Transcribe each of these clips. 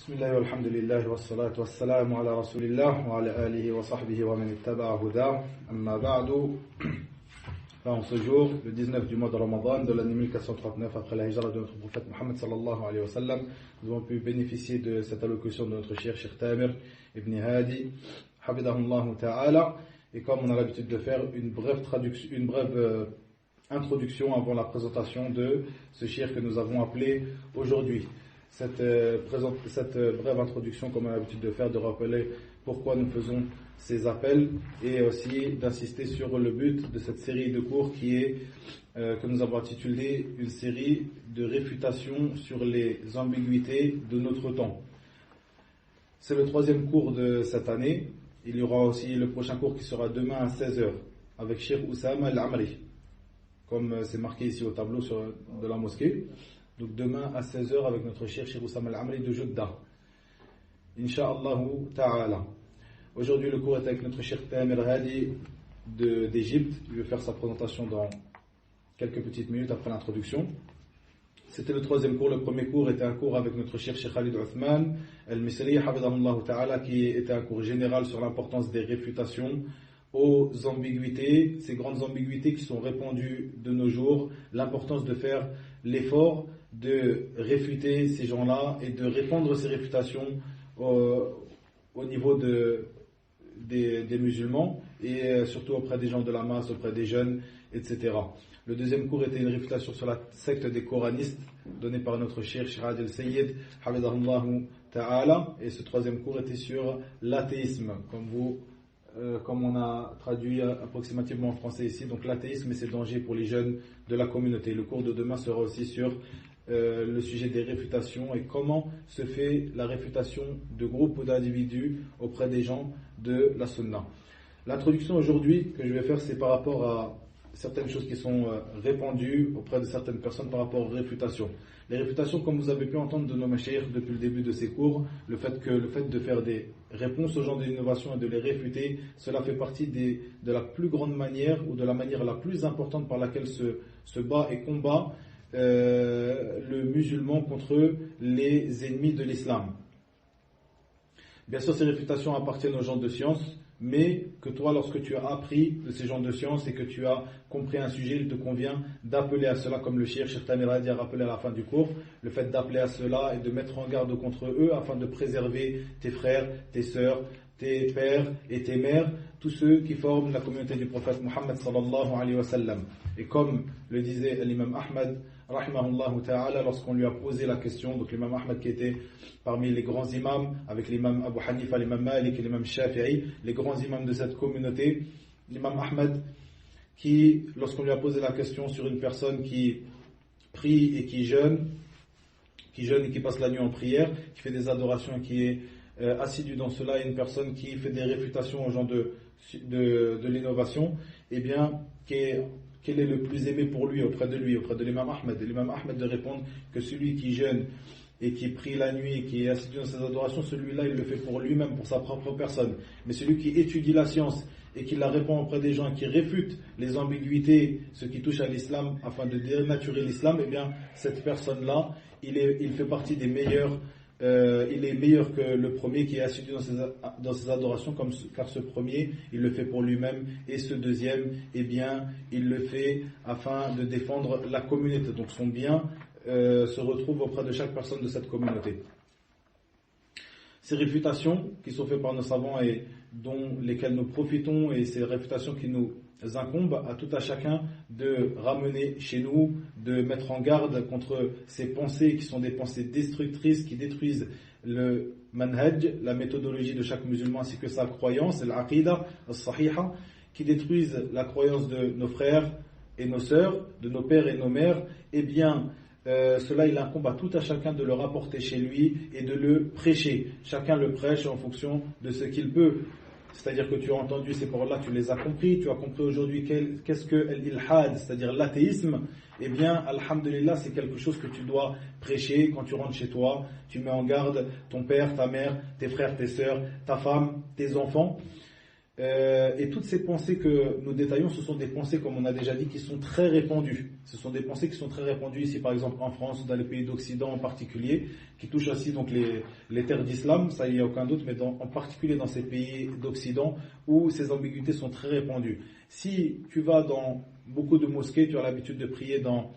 بسم الله والحمد لله والصلاة والسلام على رسول الله وعلى آله وصحبه ومن اتبع هداه أما بعد. En ce jour, le 19 du mois de Ramadan de l'année 1439 après la hijra de notre prophète Mohammed sallallahu alayhi wa sallam, nous avons pu bénéficier de cette allocution de notre cher Cheikh Tamir ibn Hadi Hafidahullah ta'ala. Et comme on a l'habitude de faire, une brève introduction avant la présentation de ce cheikh que nous avons appelé aujourd'hui. Cette brève introduction, comme on a l'habitude de faire, de rappeler pourquoi nous faisons ces appels et aussi d'insister sur le but de cette série de cours qui est, que nous avons intitulé une série de réfutations sur les ambiguïtés de notre temps. C'est le troisième cours de cette année. Il y aura aussi le prochain cours qui sera demain à 16h avec Cheikh Oussama Al-Amri, comme c'est marqué ici au tableau de la mosquée. Donc demain à 16h avec notre Cheikh Oussama Al-Amri de Jeddah. Inch'Allah ta'ala. Aujourd'hui le cours est avec notre Cheikh Tamir Hadi d'Égypte. Il va faire sa présentation dans quelques petites minutes après l'introduction. C'était le troisième cours. Le premier cours était un cours avec notre Cheikh Khalid Othman Al-Misri Hafidahullah ta'ala, qui était un cours général sur l'importance des réfutations aux ambiguïtés, ces grandes ambiguïtés qui sont répandues de nos jours, l'importance de faire l'effort de réfuter ces gens-là et de répandre ces réfutations au niveau des musulmans et surtout auprès des gens de la masse, auprès des jeunes, etc. Le deuxième cours était une réfutation sur la secte des coranistes donnée par notre cheikh Shirad al-Sayyid Hafidahullah ta'ala, et ce troisième cours était sur l'athéisme, comme on a traduit approximativement en français ici. Donc l'athéisme et ses dangers pour les jeunes de la communauté. Le cours de demain sera aussi sur le sujet des réfutations et comment se fait la réfutation de groupes ou d'individus auprès des gens de la sunna. L'introduction aujourd'hui que je vais faire, c'est par rapport à certaines choses qui sont répandues auprès de certaines personnes par rapport aux réfutations. Les réfutations, comme vous avez pu entendre de nos mashayikh depuis le début de ces cours, le fait de faire des réponses aux gens de l'innovation et de les réfuter, cela fait partie de la plus grande manière ou de la manière la plus importante par laquelle se bat et combat le musulman contre les ennemis de l'islam. Bien sûr, ces réfutations appartiennent aux gens de science, mais que toi, lorsque tu as appris de ces gens de science et que tu as compris un sujet, il te convient d'appeler à cela, comme le Cheikh Tamir Hadi a rappelé à la fin du cours, le fait d'appeler à cela et de mettre en garde contre eux afin de préserver tes frères, tes sœurs, tes pères et tes mères, tous ceux qui forment la communauté du prophète Mohammed sallallahu alayhi wa sallam. Et comme le disait l'imam Ahmad rahimahullah ta'ala lorsqu'on lui a posé la question, donc l'imam Ahmad qui était parmi les grands imams avec l'imam Abu Hanifa, l'imam Malik et l'imam Shafi'i, les grands imams de cette communauté, l'imam Ahmad qui, lorsqu'on lui a posé la question sur une personne qui prie et qui jeûne et qui passe la nuit en prière, qui fait des adorations et qui est assidu dans cela, et une personne qui fait des réfutations aux gens de l'innovation, eh bien, quel est le plus aimé pour lui, auprès de l'imam Ahmed. Et l'imam Ahmed de répondre que celui qui jeûne et qui prie la nuit et qui est assidu dans ses adorations, celui-là il le fait pour lui-même, pour sa propre personne. Mais celui qui étudie la science et qui la répand auprès des gens et qui réfute les ambiguïtés, ce qui touche à l'islam, afin de dénaturer l'islam, eh bien cette personne-là, il fait partie des meilleurs. Il est meilleur que le premier qui est assidu dans ses adorations, car ce premier, il le fait pour lui-même, et ce deuxième, eh bien, il le fait afin de défendre la communauté. Donc son bien se retrouve auprès de chaque personne de cette communauté. Ces réfutations qui sont faites par nos savants et dont lesquelles nous profitons, et ces réfutations qui nous incombent à tout à chacun de ramener chez nous, de mettre en garde contre ces pensées qui sont des pensées destructrices, qui détruisent le manhaj, la méthodologie de chaque musulman ainsi que sa croyance, l'aqidah, as-sahiha, qui détruisent la croyance de nos frères et nos sœurs, de nos pères et nos mères. Eh bien, cela il incombe à tout à chacun de le rapporter chez lui et de le prêcher. Chacun le prêche en fonction de ce qu'il peut. C'est-à-dire que tu as entendu ces paroles-là, tu les as compris, tu as compris aujourd'hui qu'est-ce que l'ilhad, c'est-à-dire l'athéisme. Eh bien, alhamdulillah, c'est quelque chose que tu dois prêcher quand tu rentres chez toi. Tu mets en garde ton père, ta mère, tes frères, tes sœurs, ta femme, tes enfants. Et toutes ces pensées que nous détaillons, ce sont des pensées, comme on a déjà dit, qui sont très répandues. Ce sont des pensées qui sont très répandues ici, par exemple en France, ou dans les pays d'Occident en particulier, qui touchent aussi donc les terres d'islam, ça il n'y a aucun doute, mais en particulier dans ces pays d'Occident où ces ambiguïtés sont très répandues. Si tu vas dans beaucoup de mosquées, tu as l'habitude de prier dans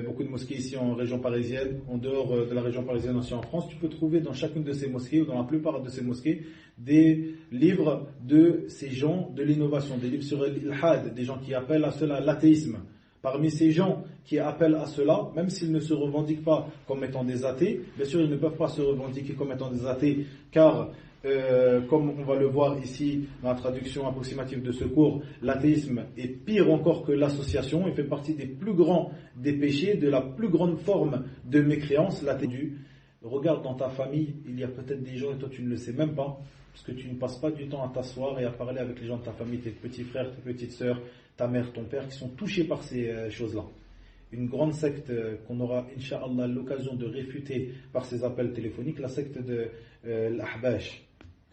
beaucoup de mosquées ici en région parisienne, en dehors de la région parisienne aussi en France, tu peux trouver dans chacune de ces mosquées, ou dans la plupart de ces mosquées, des livres de ces gens de l'innovation, des livres sur l'ilhad, des gens qui appellent à cela l'athéisme. Parmi ces gens qui appellent à cela, même s'ils ne se revendiquent pas comme étant des athées, bien sûr ils ne peuvent pas se revendiquer comme étant des athées, car comme on va le voir ici dans la traduction approximative de ce cours, l'athéisme est pire encore que l'association, il fait partie des plus grands des péchés, de la plus grande forme de mécréance, l'athéisme. Regarde dans ta famille, il y a peut-être des gens et toi tu ne le sais même pas, parce que tu ne passes pas du temps à t'asseoir et à parler avec les gens de ta famille, tes petits frères, tes petites sœurs, ta mère, ton père, qui sont touchés par ces choses-là. Une grande secte qu'on aura, Inch'Allah, l'occasion de réfuter par ces appels téléphoniques, la secte de l'Ahbash,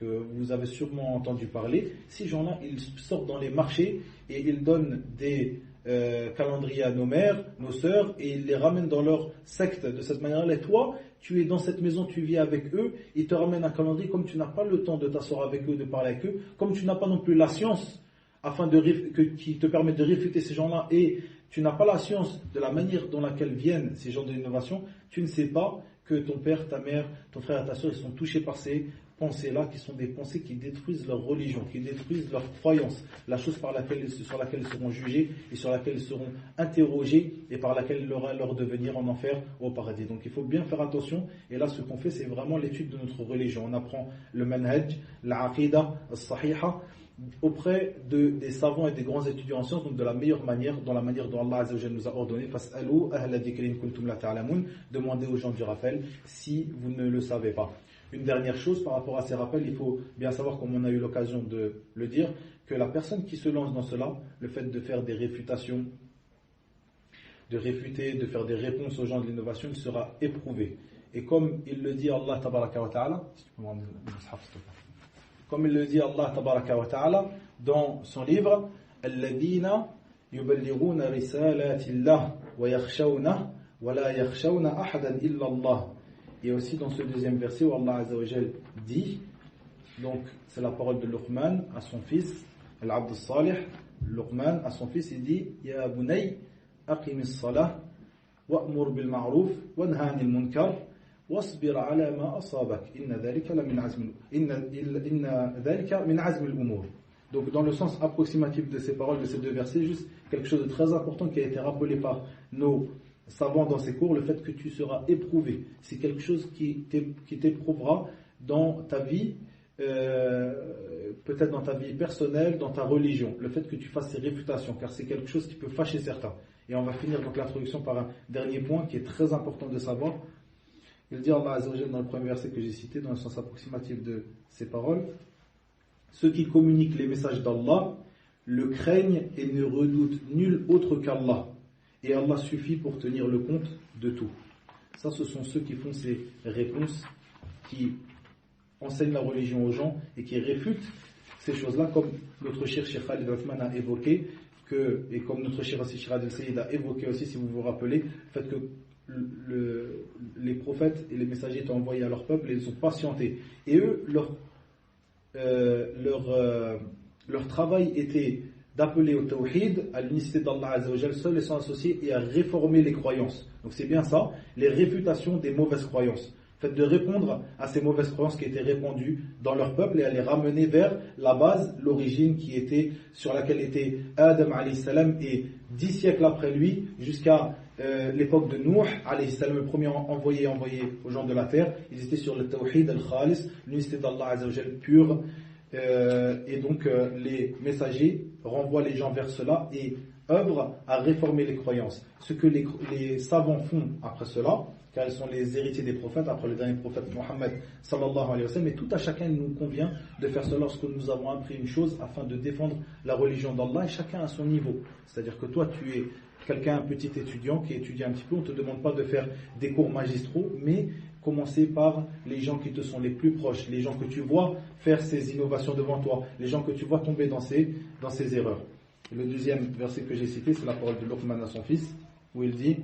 que vous avez sûrement entendu parler. Ces gens-là, ils sortent dans les marchés et ils donnent des calendriers à nos mères, nos sœurs, et ils les ramènent dans leur secte de cette manière-là. Et toi, tu es dans cette maison, tu vis avec eux, ils te ramènent un calendrier, comme tu n'as pas le temps de t'asseoir avec eux, de parler avec eux, comme tu n'as pas non plus la science qui te permet de réfuter ces gens-là, et tu n'as pas la science de la manière dont laquelle viennent ces gens de l'innovation, tu ne sais pas que ton père, ta mère, ton frère et ta soeur, ils sont touchés par ces pensées-là, qui sont des pensées qui détruisent leur religion, qui détruisent leur croyance, la chose sur laquelle ils seront jugés et sur laquelle ils seront interrogés et par laquelle il aura leur devenir en enfer ou au paradis. Donc il faut bien faire attention, et là ce qu'on fait c'est vraiment l'étude de notre religion. On apprend le manhaj, l'aqida, as-sahiha, auprès des savants et des grands étudiants en sciences, donc de la meilleure manière, dans la manière dont Allah Azza wa Jalla nous a ordonné. Fas'alu ahla dhikri in kuntum la ta'lamun, demandez aux gens du rappel si vous ne le savez pas. Une dernière chose par rapport à ces rappels, il faut bien savoir, comme on a eu l'occasion de le dire, que la personne qui se lance dans cela, le fait de faire des réfutations, de réfuter, de faire des réponses aux gens de l'innovation, il sera éprouvé. Et comme il le dit Allah Tabaraka wa Ta'ala, comme il le dit Allah Tabaraka wa Ta'ala dans son livre, Alladhina yuballighuna risalatillah wa yakhshawna wa la yakhshawna ahadan illa Allah. Et aussi dans ce deuxième verset où Allah Azza wa Jal dit, donc c'est la parole de Luqman à son fils, Al-Abd al-Salih, Luqman à son fils, il dit, Ya bunay, aqimis salah, wa'mur bil ma'ruf, wanha anil munkar, wasbir ala ma asabak, inna dhalika min azmi al-umur. Donc dans le sens approximatif de ces paroles, de ces deux versets, juste quelque chose de très important qui a été rappelé par nos savants dans ces cours, le fait que tu seras éprouvé. C'est quelque chose qui t'éprouvera dans ta vie, peut-être dans ta vie personnelle, dans ta religion. Le fait que tu fasses ces réfutations, car c'est quelque chose qui peut fâcher certains. Et on va finir donc l'introduction par un dernier point qui est très important de savoir. Il dit Allah Azza wa Jalla dans le premier verset que j'ai cité, dans le sens approximatif de ces paroles, ceux qui communiquent les messages d'Allah le craignent et ne redoutent nul autre qu'Allah. Et Allah suffit pour tenir le compte de tout. Ça, ce sont ceux qui font ces réponses, qui enseignent la religion aux gens et qui réfutent ces choses-là, comme notre cher Cheikh Khalid Othman a évoqué, et comme notre cher Shirad al-Sayyid a évoqué aussi, si vous vous rappelez, le fait que les prophètes et les messagers étaient envoyés à leur peuple et ils ont patienté. Et eux, leur travail était d'appeler au tawhid, à l'unicité d'Allah Azza wa Jal, seul et sans associé, et à réformer les croyances. Donc c'est bien ça, les réfutations des mauvaises croyances. Le fait de répondre à ces mauvaises croyances qui étaient répandues dans leur peuple et à les ramener vers la base, l'origine sur laquelle était Adam alayhi salam, et 10 siècles après lui, jusqu'à l'époque de Nuh alayhi salam, le premier envoyé aux gens de la terre. Ils étaient sur le tawhid al-khalis, l'unicité d'Allah Azza wa Jal pure. Et donc les messagers renvoient les gens vers cela et œuvrent à réformer les croyances. Ce que les savants font après cela, car ils sont les héritiers des prophètes, après le dernier prophète Mohammed sallallahu alayhi wa sallam, et tout à chacun il nous convient de faire cela lorsque nous avons appris une chose afin de défendre la religion d'Allah, et chacun à son niveau. C'est-à-dire que toi tu es un petit étudiant qui étudie un petit peu, on ne te demande pas de faire des cours magistraux, mais commencer par les gens qui te sont les plus proches, les gens que tu vois faire ces innovations devant toi, les gens que tu vois tomber dans ces erreurs. Et le deuxième verset que j'ai cité, c'est la parole de Luqman à son fils, où il dit,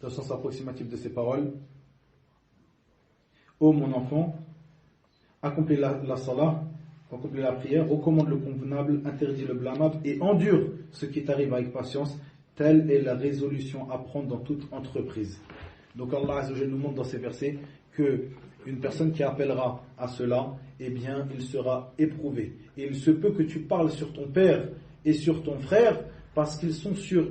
dans le sens approximatif de ces paroles, ô mon enfant, accomplis la salat, accomplis la prière, recommande le convenable, interdis le blâmable et endure ce qui t'arrive avec patience. Telle est la résolution à prendre dans toute entreprise. Donc Allah Azza wa Jalla nous montre dans ces versets que une personne qui appellera à cela, eh bien, il sera éprouvé. Et il se peut que tu parles sur ton père et sur ton frère parce qu'ils sont sur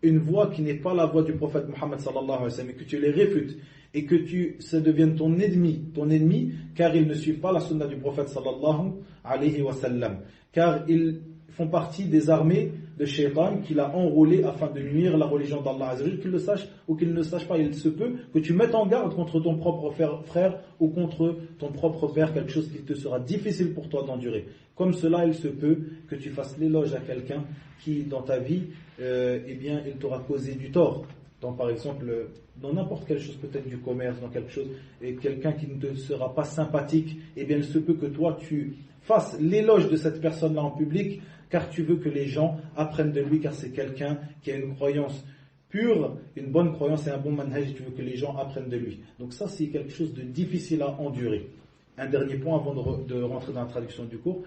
une voie qui n'est pas la voie du prophète Mohammed sallallahu alayhi wa sallam, et que tu les réfutes et que ça devienne ton ennemi, car ils ne suivent pas la sunna du prophète sallallahu alayhi wa sallam, car ils font partie des armées de Shaitan qu'il a enrôlé afin de nuire la religion d'Allah Azza wa Jalla, qu'il le sache ou qu'il ne le sache pas. Il se peut que tu mettes en garde contre ton propre frère ou contre ton propre père, quelque chose qui te sera difficile pour toi d'endurer. Comme cela, il se peut que tu fasses l'éloge à quelqu'un qui, dans ta vie, eh bien, il t'aura causé du tort. Dans, par exemple, dans n'importe quelle chose, peut-être du commerce, dans quelque chose, et quelqu'un qui ne te sera pas sympathique, eh bien, il se peut que toi, tu fasses l'éloge de cette personne-là en public, car tu veux que les gens apprennent de lui, car c'est quelqu'un qui a une croyance pure, une bonne croyance et un bon manhaj, tu veux que les gens apprennent de lui. Donc ça, c'est quelque chose de difficile à endurer. Un dernier point avant de rentrer dans la traduction du cours,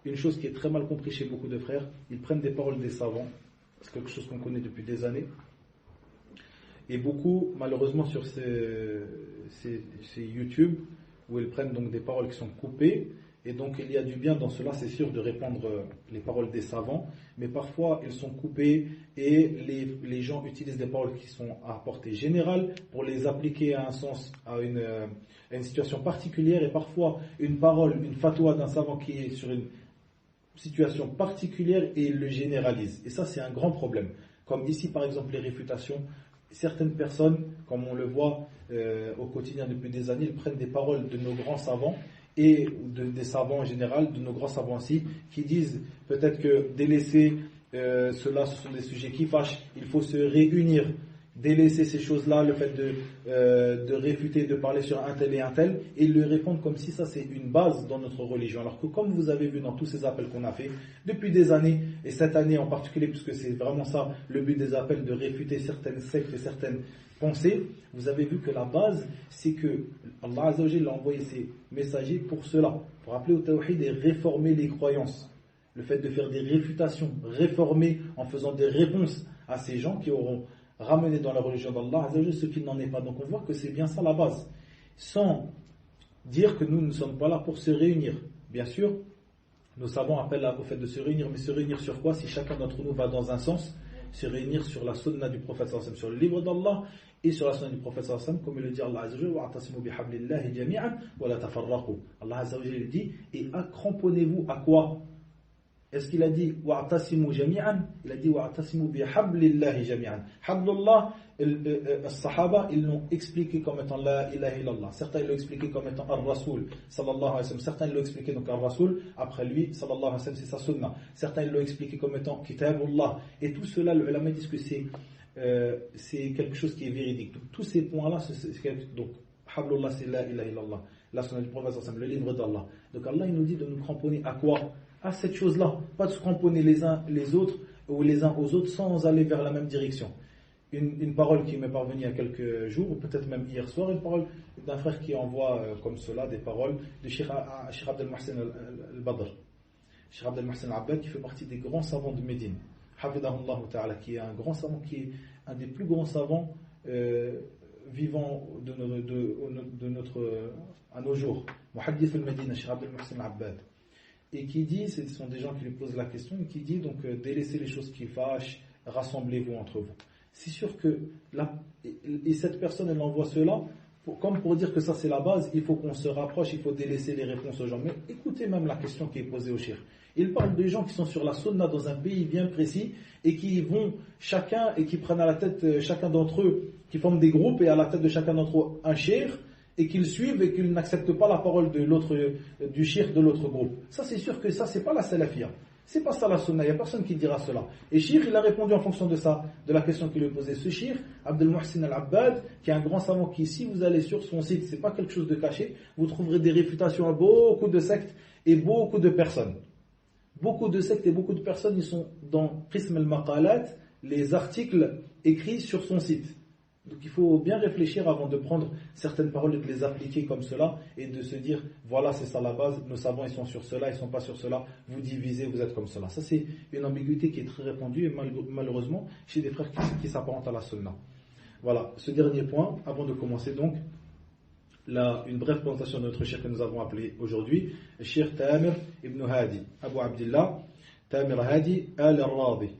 une chose qui est très mal comprise chez beaucoup de frères, ils prennent des paroles des savants, c'est quelque chose qu'on connaît depuis des années, et beaucoup, malheureusement, sur ces YouTube, où ils prennent donc des paroles qui sont coupées, et donc il y a du bien dans cela, c'est sûr, de répandre les paroles des savants, mais parfois ils sont coupés et les gens utilisent des paroles qui sont à portée générale pour les appliquer à un sens, à une situation particulière, et parfois une parole, une fatwa d'un savant qui est sur une situation particulière et il le généralise. Et ça, c'est un grand problème. Comme ici, par exemple, les réfutations, certaines personnes, comme on le voit au quotidien depuis des années, ils prennent des paroles de nos grands savants et des savants en général, de nos grands savants aussi, qui disent peut-être que délaisser cela, ce sont des sujets qui fâchent, il faut se réunir, délaisser ces choses-là, le fait de réfuter, de parler sur un tel et un tel, et ils le répondent comme si ça c'est une base dans notre religion. Alors que comme vous avez vu dans tous ces appels qu'on a fait depuis des années, et cette année en particulier, puisque c'est vraiment ça le but des appels, de réfuter certaines sectes et certaines pensées, vous avez vu que la base, c'est que Allah Azza wa Jalla a envoyé ses messagers pour cela, pour appeler au tawhid et réformer les croyances. Le fait de faire des réfutations, réformer en faisant des réponses à ces gens qui auront ramené dans la religion d'Allah Azza wa Jalla ce qu'il n'en est pas. Donc on voit que c'est bien ça la base. Sans dire que nous ne sommes pas là pour se réunir. Bien sûr, nos savants appellent au fait de se réunir, mais se réunir sur quoi? Si chacun d'entre nous va dans un sens, se réunir sur la sunna du prophète sallallahu alayhi wa sallam, sur le livre d'Allah et sur la sunna du prophète sallallahu alayhi wa sallam, comme il le dit Allah Azza wa Jalla, wa'tasimu bihablillahi jami'an wa la tafarraqu. Allah Azza wa Jalla dit, et cramponnez-vous à quoi? Est-ce qu'il a dit wa'tasimu jami'an? Il a dit wa'tasimu bihablillahi jami'an. Hablullah, les sahaba, ils l'ont expliqué comme étant la ilaha illallah. Certains l'ont expliqué comme étant ar-rasoul sallallahu alayhi wa sallam. Certains l'ont expliqué donc ar-rasoul, après lui sallallahu alayhi wa sallam, c'est sa sunna. Certains l'ont expliqué comme étant kitabullah. Et tout cela, les ulama disent que c'est quelque chose qui est véridique. Donc, tous ces points-là, donc hablullah, c'est la ilaha illallah. La sunna du prophète sallallahu alayhi wa sallam, le livre d'Allah. Donc Allah, il nous dit de nous cramponner à quoi? À cette chose-là. Pas de se cramponner les uns les autres ou les uns aux autres sans aller vers la même direction. Une parole qui m'est parvenue il y a quelques jours, ou peut-être même hier soir, une parole d'un frère qui envoie comme cela des paroles de Cheikh Abdel Mohsen al-Badr. Cheikh Abdel Mohsen al-Abbad, qui fait partie des grands savants de Médine. Hafidahullah ta'ala, qui est un grand savant, qui est un des plus grands savants vivants à nos jours. Muhaddith al-Médine, Cheikh Abdel Mohsen al-Abbad. Et qui dit, ce sont des gens qui lui posent la question, et qui dit donc délaissez les choses qui fâchent, rassemblez-vous entre vous. C'est sûr que et cette personne, elle envoie cela comme pour dire que ça c'est la base, il faut qu'on se rapproche, il faut délaisser les réponses aux gens. Mais écoutez même la question qui est posée au shir. Il parle de gens qui sont sur la sunna dans un pays bien précis et qui vont chacun et qui prennent à la tête chacun d'entre eux, qui forment des groupes et à la tête de chacun d'entre eux un shir, et qu'ils suivent et qu'ils n'acceptent pas la parole de l'autre, du shir de l'autre groupe. Ça c'est sûr que ça c'est pas la salafia. C'est pas ça la sunna, il n'y a personne qui dira cela. Et Cheikh, il a répondu en fonction de ça, de la question qu'il lui posait. Ce Cheikh, Abdel Muhsin Al-Abbad, qui est un grand savant qui, si vous allez sur son site, c'est pas quelque chose de caché, vous trouverez des réfutations à beaucoup de sectes et beaucoup de personnes. Beaucoup de sectes et beaucoup de personnes, ils sont dans Qism al-Maqalat, les articles écrits sur son site. Donc il faut bien réfléchir avant de prendre certaines paroles et de les appliquer comme cela et de se dire voilà c'est ça la base, nos savants ils sont sur cela, ils sont pas sur cela, vous divisez, vous êtes comme cela. Ça c'est une ambiguïté qui est très répandue et malheureusement chez des frères qui s'apparentent à la sunna. Voilà, ce dernier point, avant de commencer donc, une brève présentation de notre cheikh que nous avons appelé aujourd'hui, le cheikh Tamir ibn Hadi, Abu Abdillah, Tamir Hadi al-Radi.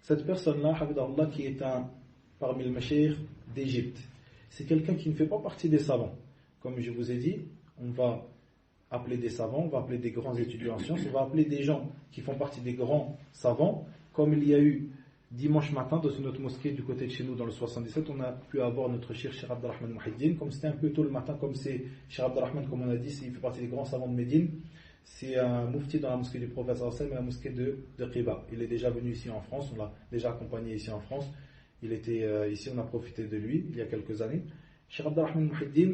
Cette personne-là, Hafidahullah, qui est parmi les mashayikh d'Égypte. C'est quelqu'un qui ne fait pas partie des savants. Comme je vous ai dit, on va appeler des savants, on va appeler des grands étudiants en sciences, on va appeler des gens qui font partie des grands savants, comme il y a eu dimanche matin dans une autre mosquée du côté de chez nous dans le 77, on a pu avoir notre cheikh Abdelrahman Mouhiddin, comme c'était un peu tôt le matin, comme c'est cheikh Abdelrahman, comme on a dit, il fait partie des grands savants de Médine. C'est un moufti dans la mosquée du prophète Sallallahu et la mosquée de Qiba. Il est déjà venu ici en France, on l'a déjà accompagné ici en France. Il était ici, on a profité de lui il y a quelques années. Cheikh Abdelrahman Mouhiddin,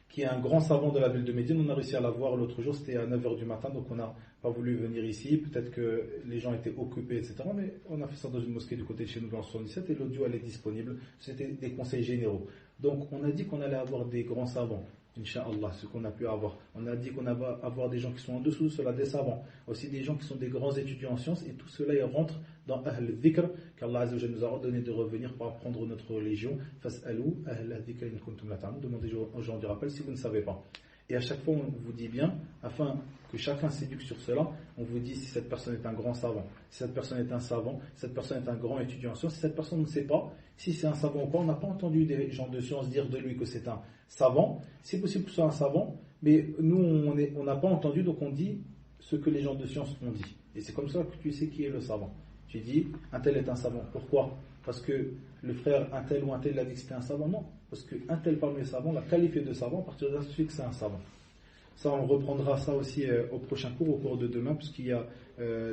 qui est un grand savant de la ville de Médine, on a réussi à l'avoir l'autre jour, c'était à 9h du matin, donc on n'a pas voulu venir ici, peut-être que les gens étaient occupés, etc. Mais on a fait ça dans une mosquée du côté de chez nous dans le 77 et l'audio elle est disponible, c'était des conseils généraux. Donc on a dit qu'on allait avoir des grands savants. Inch'Allah, ce qu'on a pu avoir. On a dit qu'on allait avoir des gens qui sont en dessous de cela, des savants, aussi des gens qui sont des grands étudiants en sciences, et tout cela il rentre dans Ahl al-Dhikr, qu'Allah Azza wa Jalla nous a ordonné de revenir pour apprendre notre religion. Fas'alou Ahl al-Dhikr in kuntum la ta'lamun. Demandez aux gens du rappel si vous ne savez pas. Et à chaque fois, on vous dit bien, afin que chacun s'éduque sur cela, on vous dit si cette personne est un grand savant, si cette personne est un savant, si cette personne est un grand étudiant en sciences, si cette personne ne sait pas si c'est un savant ou pas. On n'a pas entendu des gens de sciences dire de lui que c'est un savant. C'est possible que ce soit un savant, mais nous, on n'a pas entendu, donc on dit ce que les gens de science ont dit. Et c'est comme ça que tu sais qui est le savant. Tu dis, un tel est un savant. Pourquoi ? Parce que le frère un tel ou un tel a dit que c'était un savant ? Non. Parce qu'un tel parmi les savants l'a qualifié de savant, à partir de là, c'est que c'est un savant. Ça, on reprendra ça aussi au prochain cours, au cours de demain, puisqu'il y a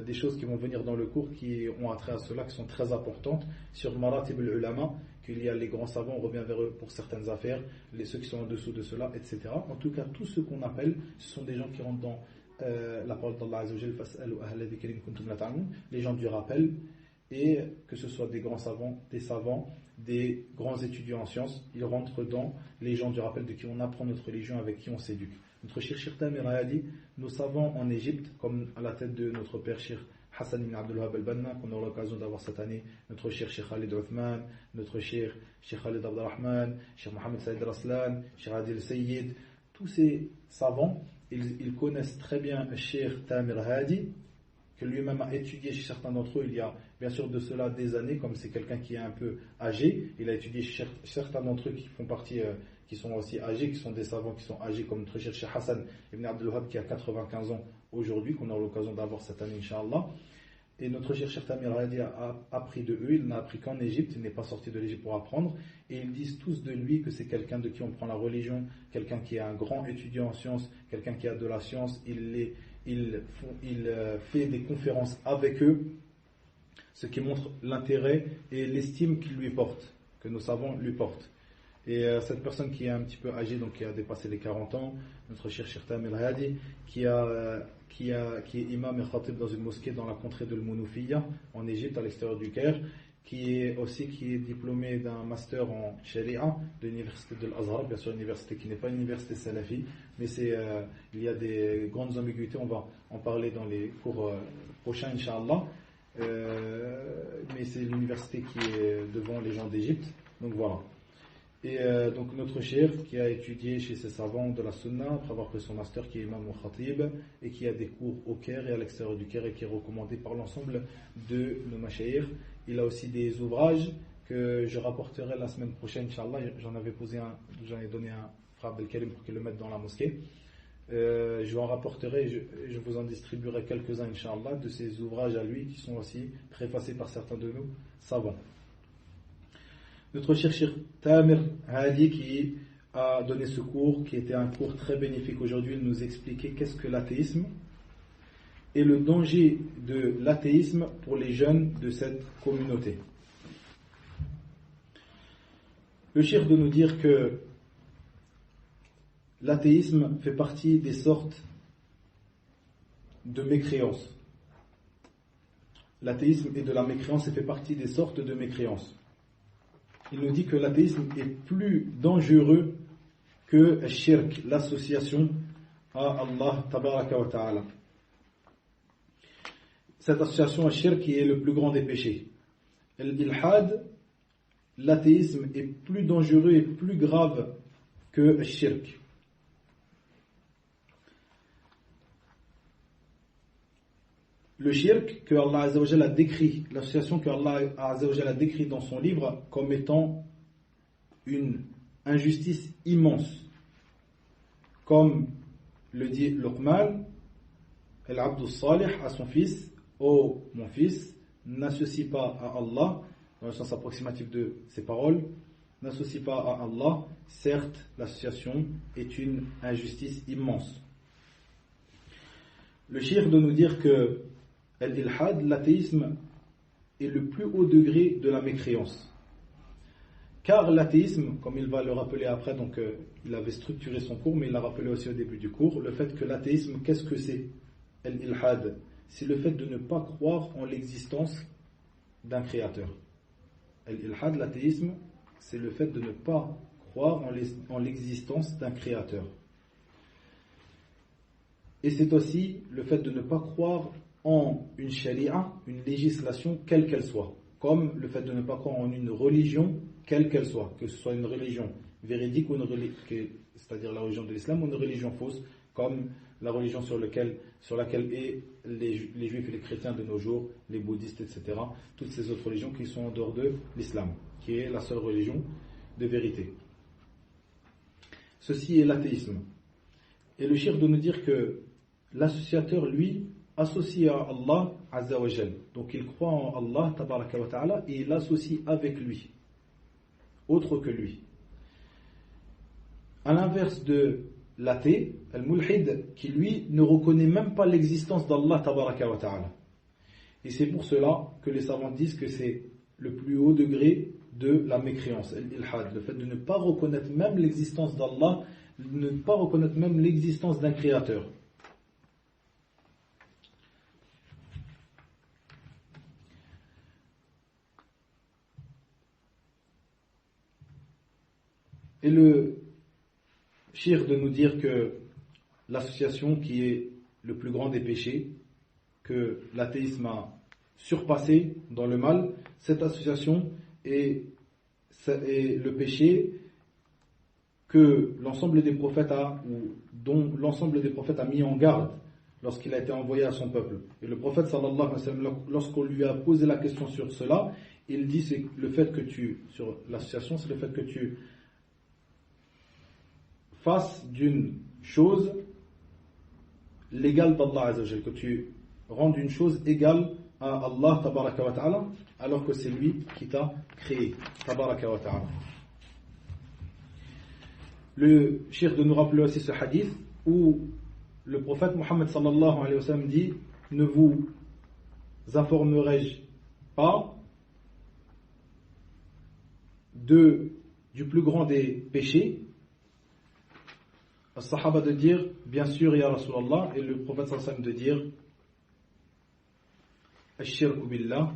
des choses qui vont venir dans le cours qui ont attrait à cela, qui sont très importantes. Sur Maratib al-Ulama, qu'il y a les grands savants, on revient vers eux pour certaines affaires, ceux qui sont en dessous de cela, etc. En tout cas, tous ceux qu'on appelle, ce sont des gens qui rentrent dans la parole d'Allah Azza wa Jalla, fas'alu ahla dhikri in kuntum la ta'lamun, les gens du rappel, et que ce soit des grands savants, des grands étudiants en sciences, ils rentrent dans les gens du rappel de qui on apprend notre religion, avec qui on s'éduque. Notre cheikh Tamir Hadi, nos savants en Égypte, comme à la tête de notre père cheikh Hassan ibn Abdul Wahhab al-Banna, qu'on aura l'occasion d'avoir cette année, notre cheikh Khalid Uthman, notre cheikh Khalid Abdelrahman, cheikh Mohamed Saïd Raslan, cheikh Adil Sayyid, tous ces savants, ils connaissent très bien le cheikh Tamir Hadi, que lui-même a étudié chez certains d'entre eux il y a bien sûr de cela des années, comme c'est quelqu'un qui est un peu âgé, il a étudié chez certains d'entre eux qui font partie, qui sont aussi âgés, qui sont des savants qui sont âgés, comme notre cheikh Hassan ibn Abdul Wahhab qui a 95 ans aujourd'hui, qu'on aura l'occasion d'avoir cette année, Inch'Allah. Et notre cheikh Tamir Hadi a appris de eux, il n'a appris qu'en Égypte, il n'est pas sorti de l'Égypte pour apprendre, et ils disent tous de lui que c'est quelqu'un de qui on prend la religion, quelqu'un qui est un grand étudiant en sciences, quelqu'un qui a de la science, il fait des conférences avec eux, ce qui montre l'intérêt et l'estime qu'il lui porte, que nos savants lui portent. Et cette personne qui est un petit peu âgée, donc qui a dépassé les 40 ans, notre cher Tamir Hadi, qui est imam et khatib dans une mosquée dans la contrée de l'Mounoufiya, en Égypte, à l'extérieur du Caire, qui est diplômé d'un master en Sharia de l'université de l'Azhar, bien sûr une université qui n'est pas une université salafi, mais il y a des grandes ambiguïtés, on va en parler dans les cours prochains, Inch'Allah, mais c'est l'université qui est devant les gens d'Égypte, donc voilà. Et donc notre cheikh qui a étudié chez ces savants de la Sunna, après avoir pris son master, qui est imam ou khatib, et qui a des cours au Caire et à l'extérieur du Caire, et qui est recommandé par l'ensemble de nos mashayikh. Il a aussi des ouvrages que je rapporterai la semaine prochaine, Inch'Allah. J'en ai donné un frère Abdelkarim pour qu'il le mette dans la mosquée. Je en rapporterai, je vous en distribuerai quelques-uns, Inch'Allah, de ces ouvrages à lui qui sont aussi préfacés par certains de nous savants. Notre cher Tamir Hadi qui a donné ce cours, qui était un cours très bénéfique aujourd'hui, il nous expliquait qu'est-ce que l'athéisme, et le danger de l'athéisme pour les jeunes de cette communauté. Le cheikh de nous dire que l'athéisme fait partie des sortes de mécréance. L'athéisme et de la mécréance fait partie des sortes de mécréance. Il nous dit que l'athéisme est plus dangereux que le shirk, l'association à Allah tabaraka wa ta'ala. Cette association à shirk qui est le plus grand des péchés. L'ilhad, l'athéisme est plus dangereux et plus grave que le shirk. Le shirk que Allah Azza wa Jalla a décrit, l'association que Allah Azza wa Jalla a décrit dans son livre comme étant une injustice immense. Comme le dit Luqman, Al-Abdus Salih à son fils, ô mon fils, n'associe pas à Allah, dans le sens approximatif de ces paroles, n'associe pas à Allah, certes l'association est une injustice immense. Le shirk de nous dire que l'ilhad, l'athéisme, est le plus haut degré de la mécréance. Car l'athéisme, comme il va le rappeler après, donc il avait structuré son cours, mais il l'a rappelé aussi au début du cours, le fait que l'athéisme, qu'est-ce que c'est? L'ilhad, c'est le fait de ne pas croire en l'existence d'un créateur. L'ilhad, l'athéisme, c'est le fait de ne pas croire en l'existence d'un créateur. Et c'est aussi le fait de ne pas croire en une sharia, une législation quelle qu'elle soit, comme le fait de ne pas croire en une religion quelle qu'elle soit, que ce soit une religion véridique ou c'est-à-dire la religion de l'islam, ou une religion fausse, comme la religion sur laquelle est les juifs et les chrétiens de nos jours, les bouddhistes, etc. Toutes ces autres religions qui sont en dehors de l'islam, qui est la seule religion de vérité. Ceci est l'athéisme. Et le shirk de nous dire que l'associateur, lui, associe à Allah Azza wa Jal. Donc il croit en Allah tabaraka wa ta'ala et il l'associe avec lui, autre que lui. À l'inverse de l'athée, al-mulhid, qui lui ne reconnaît même pas l'existence d'Allah tabaraka wa ta'ala. Et c'est pour cela que les savants disent que c'est le plus haut degré de la mécréance, l'ilhad, le fait de ne pas reconnaître même l'existence d'Allah, ne pas reconnaître même l'existence d'un créateur. Et le shirk de nous dire que l'association qui est le plus grand des péchés, que l'athéisme a surpassé dans le mal, cette association est le péché que l'ensemble des prophètes dont l'ensemble des prophètes a mis en garde lorsqu'il a été envoyé à son peuple. Et le prophète sallallahu alayhi wa sallam, lorsqu'on lui a posé la question sur cela, il dit c'est le fait que sur l'association, c'est le fait que tu fasses d'une chose l'égale d'Allah Azza wa Jal, que tu rendes une chose égale à Allah tabaraka wa ta'ala, alors que c'est lui qui t'a créé, tabaraka wa ta'ala. Le cheikh de nous rappeler aussi ce hadith où le prophète Mohammed sallallahu alayhi wa sallam dit: ne vous informerai-je pas du plus grand des péchés? As-sahaba de dire bien sûr ya Rasulallah, et le prophète sallallahu alayhi wa sallam de dire Ash-shirku billah.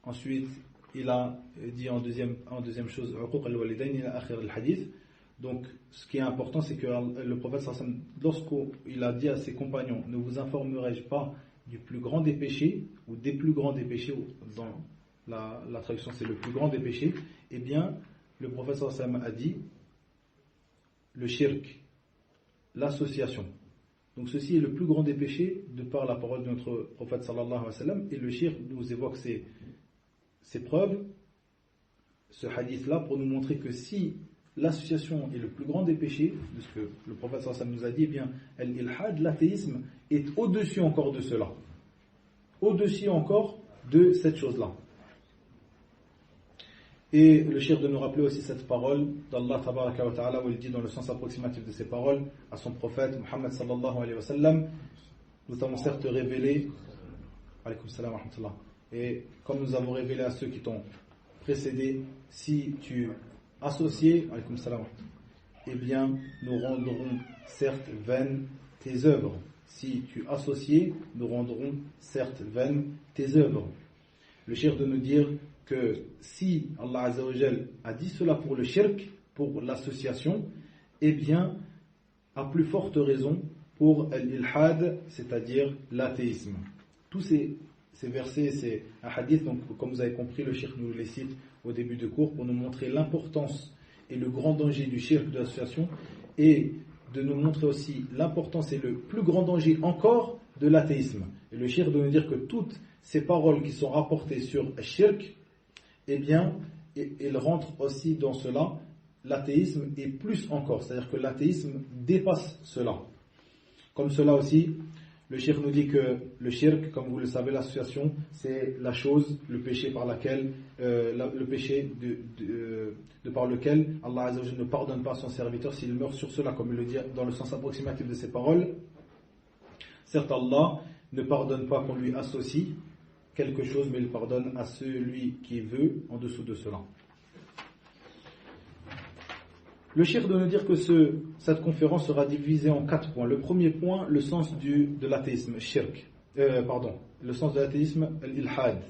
Ensuite il a dit en deuxième chose uquq al-walidayn ila akhir al-hadith. Donc ce qui est important, c'est que le prophète sallallahu alayhi wa sallam, lorsqu'il a dit à ses compagnons: ne vous informerai-je pas du plus grand des péchés, ou des plus grands des péchés, dans la traduction c'est le plus grand des péchés, eh bien le prophète sallallahu alayhi wa sallam a dit le shirk, l'association. Donc ceci est le plus grand des péchés de par la parole de notre prophète sallallahu alayhi wa sallam, et le shirk nous évoque ces preuves, ce hadith là, pour nous montrer que si l'association est le plus grand des péchés, de ce que le prophète sallallahu alayhi wa sallam nous a dit, eh bien l'ilhad, l'athéisme, est au-dessus encore de cela, au-dessus encore de cette chose là. Et le cheikh de nous rappeler aussi cette parole d'Allah tabaraka wa ta'ala, où il dit dans le sens approximatif de ces paroles à son prophète Muhammad sallallahu alayhi wa sallam: nous avons certes révélé, alaykoum salam wa rahmatullah, et comme nous avons révélé à ceux qui t'ont précédé, si tu associais, alaykoum salam, eh bien nous rendrons certes vaines tes œuvres. Si tu associais, nous rendrons certes vaines tes œuvres. Le shirk de nous dire que si Allah Azza wa Jal a dit cela pour le shirk, pour l'association, eh bien, à plus forte raison pour l'ilhad, c'est-à-dire l'athéisme. Tous ces versets, ces hadiths, donc comme vous avez compris, le shirk nous les cite au début de cours pour nous montrer l'importance et le grand danger du shirk de l'association et de nous montrer aussi l'importance et le plus grand danger encore de l'athéisme. Et le shirk de nous dire que toutes ces paroles qui sont rapportées sur le shirk, eh bien, elles rentrent aussi dans cela, l'athéisme et plus encore. C'est-à-dire que l'athéisme dépasse cela. Comme cela aussi, le shirk nous dit que le shirk, comme vous le savez, l'association, c'est la chose, le péché par laquelle, le péché de par lequel Allah Azza wa Jalla ne pardonne pas à son serviteur s'il meurt sur cela, comme il le dit dans le sens approximatif de ses paroles. Certes, Allah ne pardonne pas qu'on lui associe quelque chose, mais il pardonne à celui qui veut en dessous de cela. Le shirk de nous dire que cette conférence sera divisée en 4 points. Le premier point, le sens de l'athéisme, le sens de l'athéisme, l'ilhad.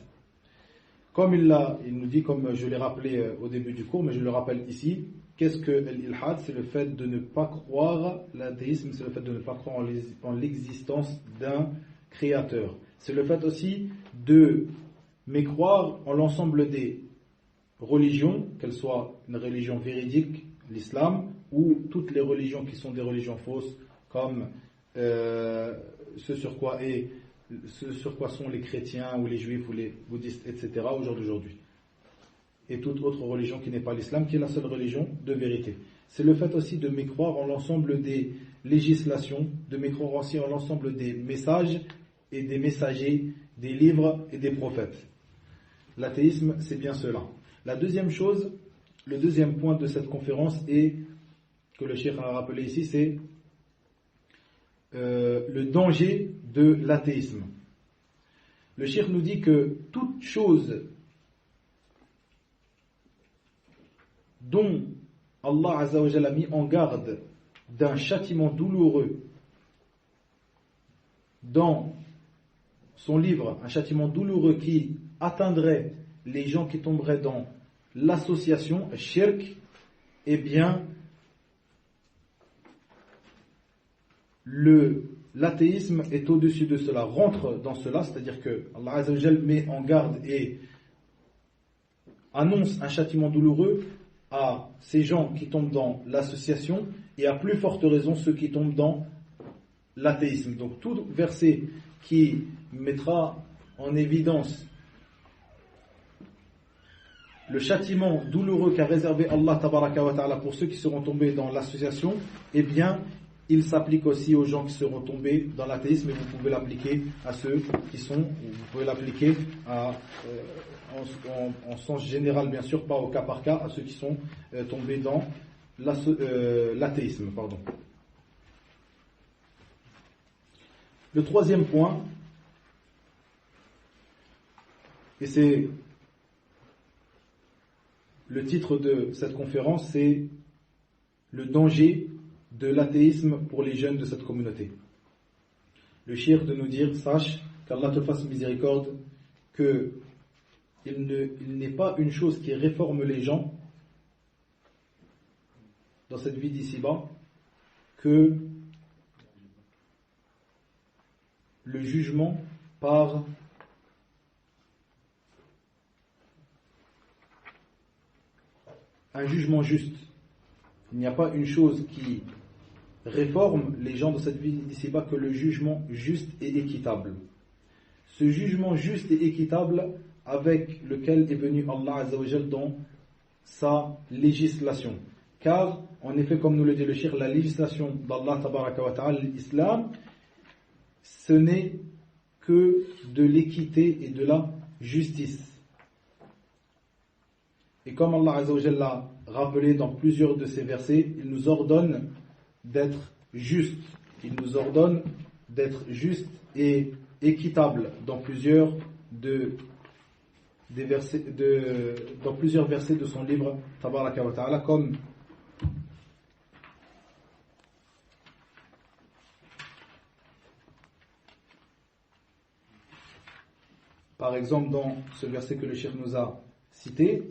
Comme il nous dit, comme je l'ai rappelé au début du cours, mais je le rappelle ici, qu'est-ce que l'ilhad? C'est le fait de ne pas croire, l'athéisme, c'est le fait de ne pas croire en l'existence d'un créateur. C'est le fait aussi de mécroire en l'ensemble des religions, qu'elles soient une religion véridique, l'islam, ou toutes les religions qui sont des religions fausses, comme ce sur quoi sont les chrétiens, ou les juifs, ou les bouddhistes, etc., au jour d'aujourd'hui. Et toute autre religion qui n'est pas l'islam, qui est la seule religion de vérité. C'est le fait aussi de mécroire en l'ensemble des législations, de mécroire aussi en l'ensemble des messages et des messagers, des livres et des prophètes. L'athéisme, c'est bien cela. La deuxième chose, le deuxième point de cette conférence est, que le cheikh a rappelé ici, c'est le danger de l'athéisme. Le cheikh nous dit que toute chose dont Allah Azza wa Jalla a mis en garde d'un châtiment douloureux dans son livre, un châtiment douloureux qui atteindrait les gens qui tomberaient dans l'association, shirk, eh bien, l'athéisme est au-dessus de cela, rentre dans cela, c'est-à-dire que Allah Azza wa Jalla met en garde et annonce un châtiment douloureux à ces gens qui tombent dans l'association et à plus forte raison ceux qui tombent dans l'athéisme. Donc tout verset qui mettra en évidence le châtiment douloureux qu'a réservé Allah tabaraka wa ta'ala pour ceux qui seront tombés dans l'association, eh bien, il s'applique aussi aux gens qui seront tombés dans l'athéisme, et vous pouvez l'appliquer à ceux qui sont, vous pouvez l'appliquer en sens général, bien sûr, pas au cas par cas, à ceux qui sont tombés dans l'athéisme. Le troisième point, et c'est le titre de cette conférence, c'est le danger de l'athéisme pour les jeunes de cette communauté. Le shirk de nous dire, sache qu'Allah te fasse miséricorde, que il n'est pas une chose qui réforme les gens dans cette vie d'ici-bas que le jugement par un jugement juste. Il n'y a pas une chose qui réforme les gens dans cette vie d'ici-bas que le jugement juste et équitable. Ce jugement juste et équitable avec lequel est venu Allah Azza wa Jalla dans sa législation. Car, en effet, comme nous le dit le shirk, la législation d'Allah Tabaraka wa Ta'ala, l'islam, ce n'est que de l'équité et de la justice. Et comme Allah Azza wa Jalla l'a rappelé dans plusieurs de ces versets, il nous ordonne d'être justes. Il nous ordonne d'être juste et équitable dans plusieurs versets de son livre Tabaraka wa Ta'ala, comme par exemple dans ce verset que le cheikh nous a cité.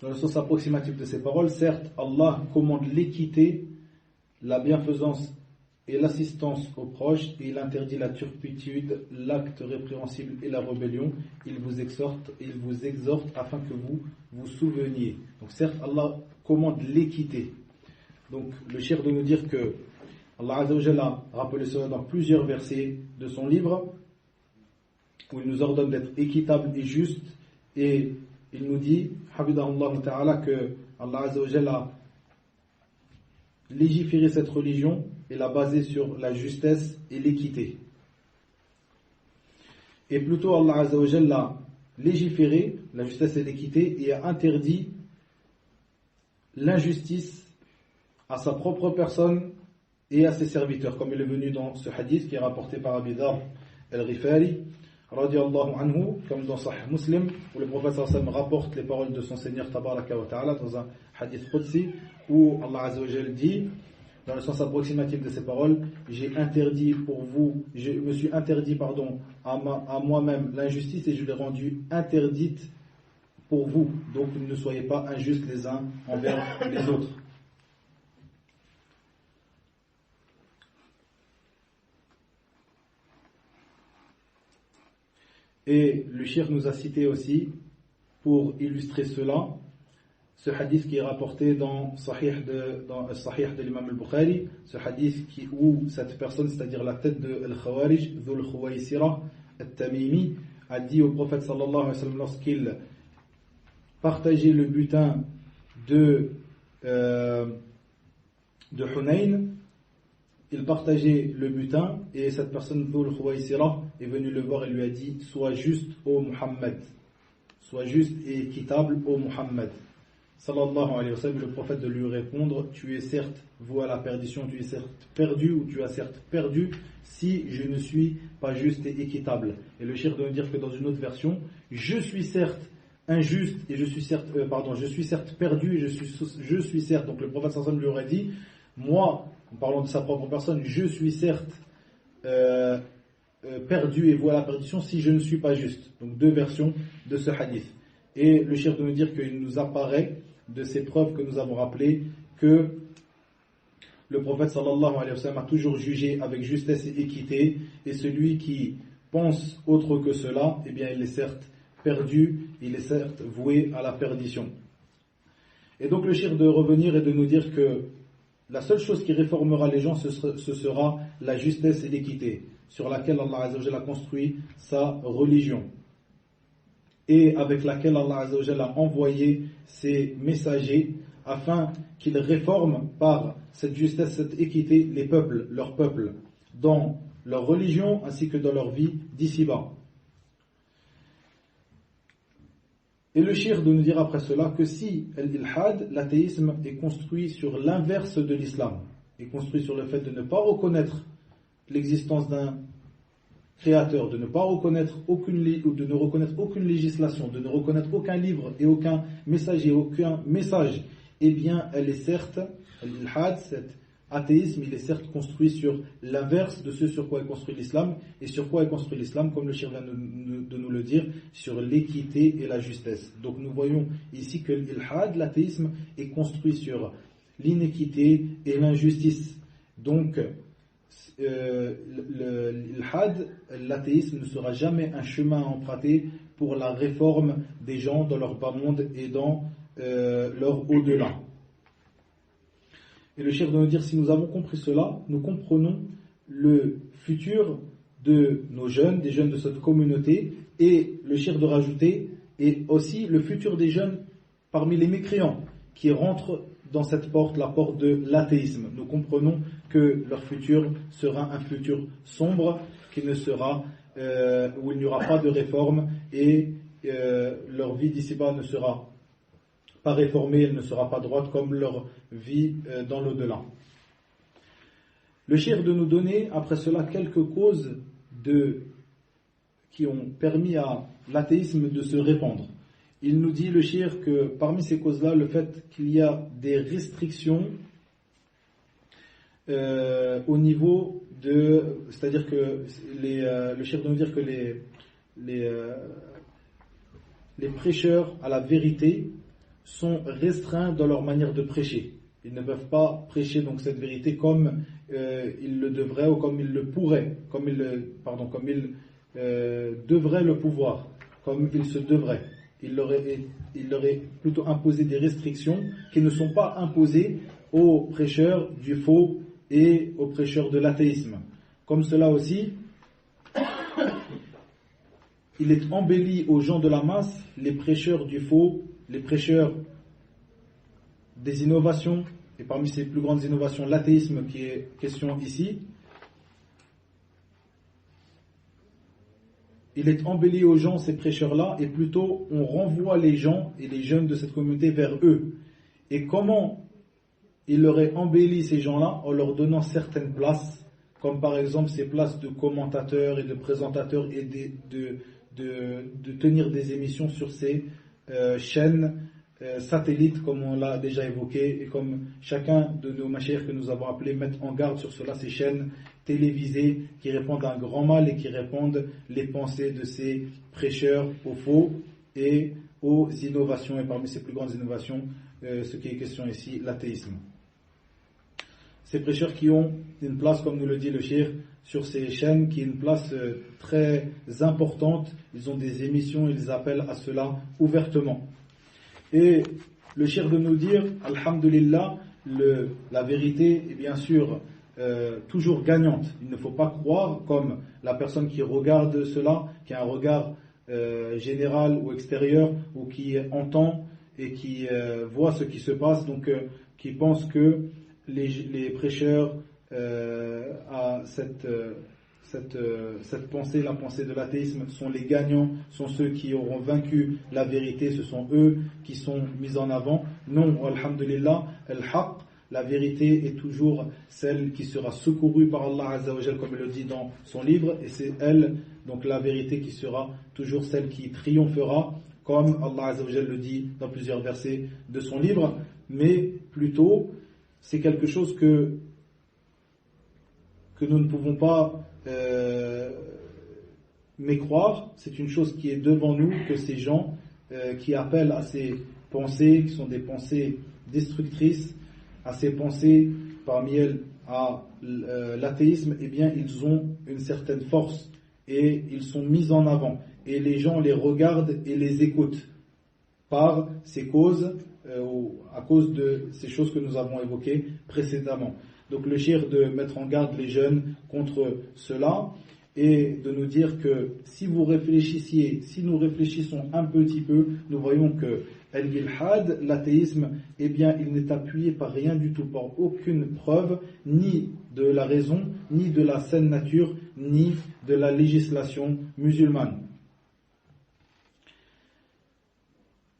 Dans le sens approximatif de ces paroles, certes, Allah commande l'équité, la bienfaisance et l'assistance aux proches, et il interdit la turpitude, l'acte répréhensible et la rébellion. Il vous exhorte afin que vous vous souveniez. Donc certes, Allah commande l'équité. Donc le cheikh de nous dire que Allah Azza wa Jalla a rappelé cela dans plusieurs versets de son livre, où il nous ordonne d'être équitable et juste, et il nous dit, Habibullah Ta'ala, que Allah Azza wa Jalla a légiféré cette religion et l'a basée sur la justesse et l'équité. Et plutôt Allah Azza wa Jalla a légiféré la justesse et l'équité et a interdit l'injustice à sa propre personne et à ses serviteurs, comme il est venu dans ce hadith qui est rapporté par Abi Dharr al-Ghifari radiyallahu anhu, comme dans Sahih Muslim, où le prophète sallallahu alayhi wa sallam rapporte les paroles de son Seigneur Tabaraka wa Ta'ala dans un hadith Qudsi, où Allah Azza wa Jalla dit, dans le sens approximatif de ces paroles, je me suis interdit à moi-même l'injustice et je l'ai rendue interdite pour vous, donc ne soyez pas injustes les uns envers les autres. Et le cheikh nous a cité aussi, pour illustrer cela, ce hadith qui est rapporté dans le Sahih de l'imam al-Bukhari, ce hadith où cette personne, c'est-à-dire la tête de Al-Khawarij, Dhul Khuwaysira al-Tamimi, a dit au prophète sallallahu alayhi wa sallam lorsqu'il partageait le butin de Hunayn, il partageait le butin, et cette personne Dhul Khuwaysira est venue le voir et lui a dit, sois juste ô Muhammad, sois juste et équitable ô Muhammad sallallahu alayhi wa sallam. Le prophète de lui répondre, tu es certes voué à la perdition, tu es certes perdu, ou tu as certes perdu si je ne suis pas juste et équitable. Et le cheikh doit dire que dans une autre version, je suis certes injuste et je suis certes perdu et je suis certes, donc le prophète sallallahu alayhi wa sallam lui aurait dit, moi, en parlant de sa propre personne, je suis certes perdu et voué à la perdition si je ne suis pas juste. Donc deux versions de ce hadith. Et le cheikh de nous dire qu'il nous apparaît de ces preuves que nous avons rappelées que le prophète sallallahu alayhi wa sallam a toujours jugé avec justesse et équité, et celui qui pense autre que cela, eh bien il est certes perdu, il est certes voué à la perdition. Et donc le cheikh de revenir et de nous dire que la seule chose qui réformera les gens, ce sera la justesse et l'équité, sur laquelle Allah Azza wa Jalla a construit sa religion, et avec laquelle Allah Azza wa Jalla a envoyé ses messagers, afin qu'ils réforment par cette justesse, cette équité, les peuples, leurs peuples, dans leur religion ainsi que dans leur vie d'ici-bas. Et le cheikh de nous dire après cela que si l'ilhad, l'athéisme, est construit sur l'inverse de l'islam, est construit sur le fait de ne pas reconnaître l'existence d'un créateur, de ne pas reconnaître aucune législation, de ne reconnaître aucun livre et aucun messager, aucun message, eh bien elle est certes, l'ilhad, cet athéisme, il est certes construit sur l'inverse de ce sur quoi est construit l'islam. Et sur quoi est construit l'islam, comme le cheikh vient de nous le dire, sur l'équité et la justesse. Donc nous voyons ici que l'ilhad, l'athéisme, est construit sur l'inéquité et l'injustice. Donc l'ilhad, l'athéisme, ne sera jamais un chemin à emprunter pour la réforme des gens dans leur bas monde et dans leur au-delà. Et le cheikh de nous dire, si nous avons compris cela, nous comprenons le futur de nos jeunes, des jeunes de cette communauté, et le cheikh de rajouter, et aussi le futur des jeunes parmi les mécréants qui rentrent dans cette porte, la porte de l'athéisme. Nous comprenons que leur futur sera un futur sombre, qui ne sera, où il n'y aura pas de réforme, et leur vie d'ici-bas ne sera pas réformée, elle ne sera pas droite comme leur vie dans l'au-delà. Le cheikh de nous donner après cela quelques causes qui ont permis à l'athéisme de se répandre. Il nous dit le cheikh que parmi ces causes-là, le fait qu'il y a des restrictions au niveau c'est-à-dire que le cheikh de nous dire que les prêcheurs à la vérité sont restreints dans leur manière de prêcher. Ils ne peuvent pas prêcher donc cette vérité comme ils le devraient ou comme ils le pourraient, comme ils devraient le pouvoir, comme ils se devraient. Il leur est plutôt imposé des restrictions qui ne sont pas imposées aux prêcheurs du faux et aux prêcheurs de l'athéisme. Comme cela aussi, il est embelli aux gens de la masse, les prêcheurs du faux, les prêcheurs des innovations, et parmi ces plus grandes innovations, l'athéisme qui est question ici. Il est embelli aux gens, ces prêcheurs-là, et plutôt on renvoie les gens et les jeunes de cette communauté vers eux. Et comment il leur est embelli ces gens-là en leur donnant certaines places, comme par exemple ces places de commentateurs et de présentateurs et de tenir des émissions sur ces chaînes satellites, comme on l'a déjà évoqué, et comme chacun de nos mashayikh que nous avons appelés mettent en garde sur cela, ces chaînes télévisées qui répondent à un grand mal et qui répondent les pensées de ces prêcheurs au faux et aux innovations, et parmi ces plus grandes innovations, ce qui est question ici, l'athéisme. Ces prêcheurs qui ont une place, comme nous le dit le cheikh, sur ces chaînes, qui est une place très importante, ils ont des émissions, ils appellent à cela ouvertement. Et le cheikh de nous dire, alhamdulillah, la vérité est bien sûr toujours gagnante. Il ne faut pas croire comme la personne qui regarde cela, qui a un regard général ou extérieur, ou qui entend et qui voit ce qui se passe, donc qui pense que les prêcheurs à cette pensée, la pensée de l'athéisme, sont les gagnants, sont ceux qui auront vaincu la vérité, ce sont eux qui sont mis en avant. Non, alhamdulillah, al-haq, la vérité est toujours celle qui sera secourue par Allah Azza wa Jal, comme il le dit dans son livre, et c'est elle, donc la vérité, qui sera toujours celle qui triomphera, comme Allah Azza wa Jal le dit dans plusieurs versets de son livre. Mais plutôt, c'est quelque chose que nous ne pouvons pas mécroire. C'est une chose qui est devant nous, que ces gens qui appellent à ces pensées, qui sont des pensées destructrices, à ces pensées, parmi elles à l'athéisme, eh bien ils ont une certaine force et ils sont mis en avant. Et les gens les regardent et les écoutent par ces causes, à cause de ces choses que nous avons évoquées précédemment. Donc le cheikh de mettre en garde les jeunes contre cela et de nous dire que si nous réfléchissons un petit peu, nous voyons que al-ilhad, l'athéisme, eh bien il n'est appuyé par rien du tout, par aucune preuve, ni de la raison, ni de la saine nature, ni de la législation musulmane.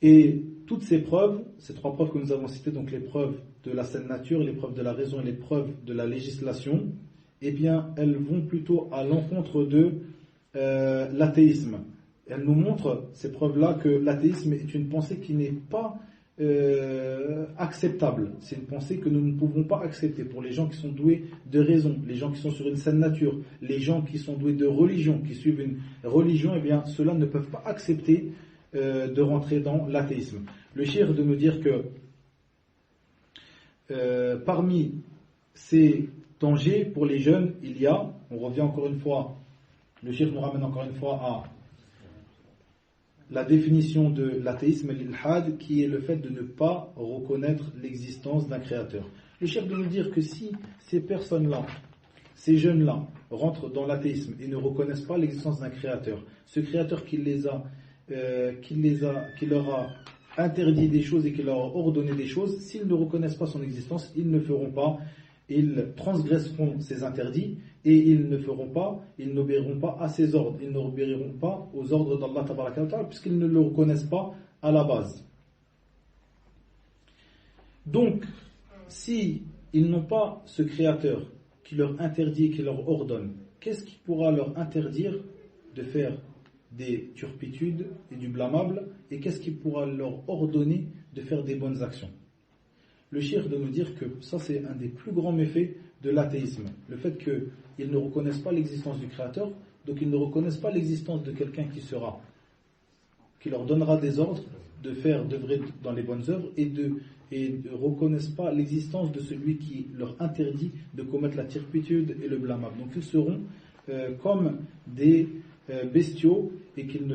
Et toutes ces preuves, ces trois preuves que nous avons citées, donc les preuves de la saine nature, les preuves de la raison et les preuves de la législation, eh bien, elles vont plutôt à l'encontre de l'athéisme. Elles nous montrent, ces preuves-là, que l'athéisme est une pensée qui n'est pas acceptable. C'est une pensée que nous ne pouvons pas accepter pour les gens qui sont doués de raison, les gens qui sont sur une saine nature, les gens qui sont doués de religion, qui suivent une religion, eh bien, ceux-là ne peuvent pas accepter de rentrer dans l'athéisme. Le cheikh de nous dire que parmi ces dangers pour les jeunes, il y a, on revient encore une fois, le cheikh nous ramène encore une fois à la définition de l'athéisme, l'ilhad, qui est le fait de ne pas reconnaître l'existence d'un créateur. Le cheikh de nous dire que si ces personnes-là, ces jeunes-là, rentrent dans l'athéisme et ne reconnaissent pas l'existence d'un créateur, ce créateur qui leur a interdit des choses et qui leur a ordonné des choses, s'ils ne reconnaissent pas son existence, ils ne feront pas, ils transgresseront ses interdits et ils n'obéiront pas à ses ordres, ils n'obéiront pas aux ordres d'Allah Tabaraka wa Ta'ala puisqu'ils ne le reconnaissent pas à la base. Donc, si ils n'ont pas ce créateur qui leur interdit, qui leur ordonne, qu'est-ce qui pourra leur interdire de faire des turpitudes et du blâmable, et qu'est-ce qui pourra leur ordonner de faire des bonnes actions? Le shir de nous dire que ça c'est un des plus grands méfaits de l'athéisme, le fait qu'ils ne reconnaissent pas l'existence du créateur, donc ils ne reconnaissent pas l'existence de quelqu'un qui leur donnera des ordres d'œuvrer dans les bonnes œuvres, et ne reconnaissent pas l'existence de celui qui leur interdit de commettre la turpitude et le blâmable. Donc ils seront comme des bestiaux, et qu'ils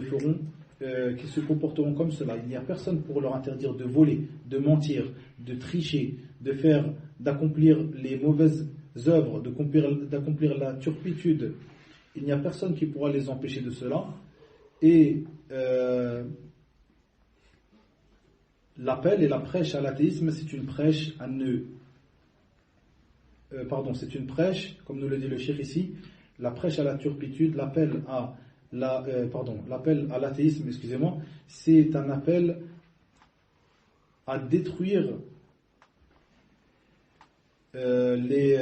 se comporteront comme cela. Il n'y a personne pour leur interdire de voler, de mentir, de tricher, d'accomplir les mauvaises œuvres, d'accomplir la turpitude. Il n'y a personne qui pourra les empêcher de cela. Et l'appel et la prêche à l'athéisme, c'est une prêche c'est une prêche, comme nous le dit le cheikh ici, la prêche à la turpitude, l'appel à l'athéisme, excusez-moi, c'est un appel à détruire les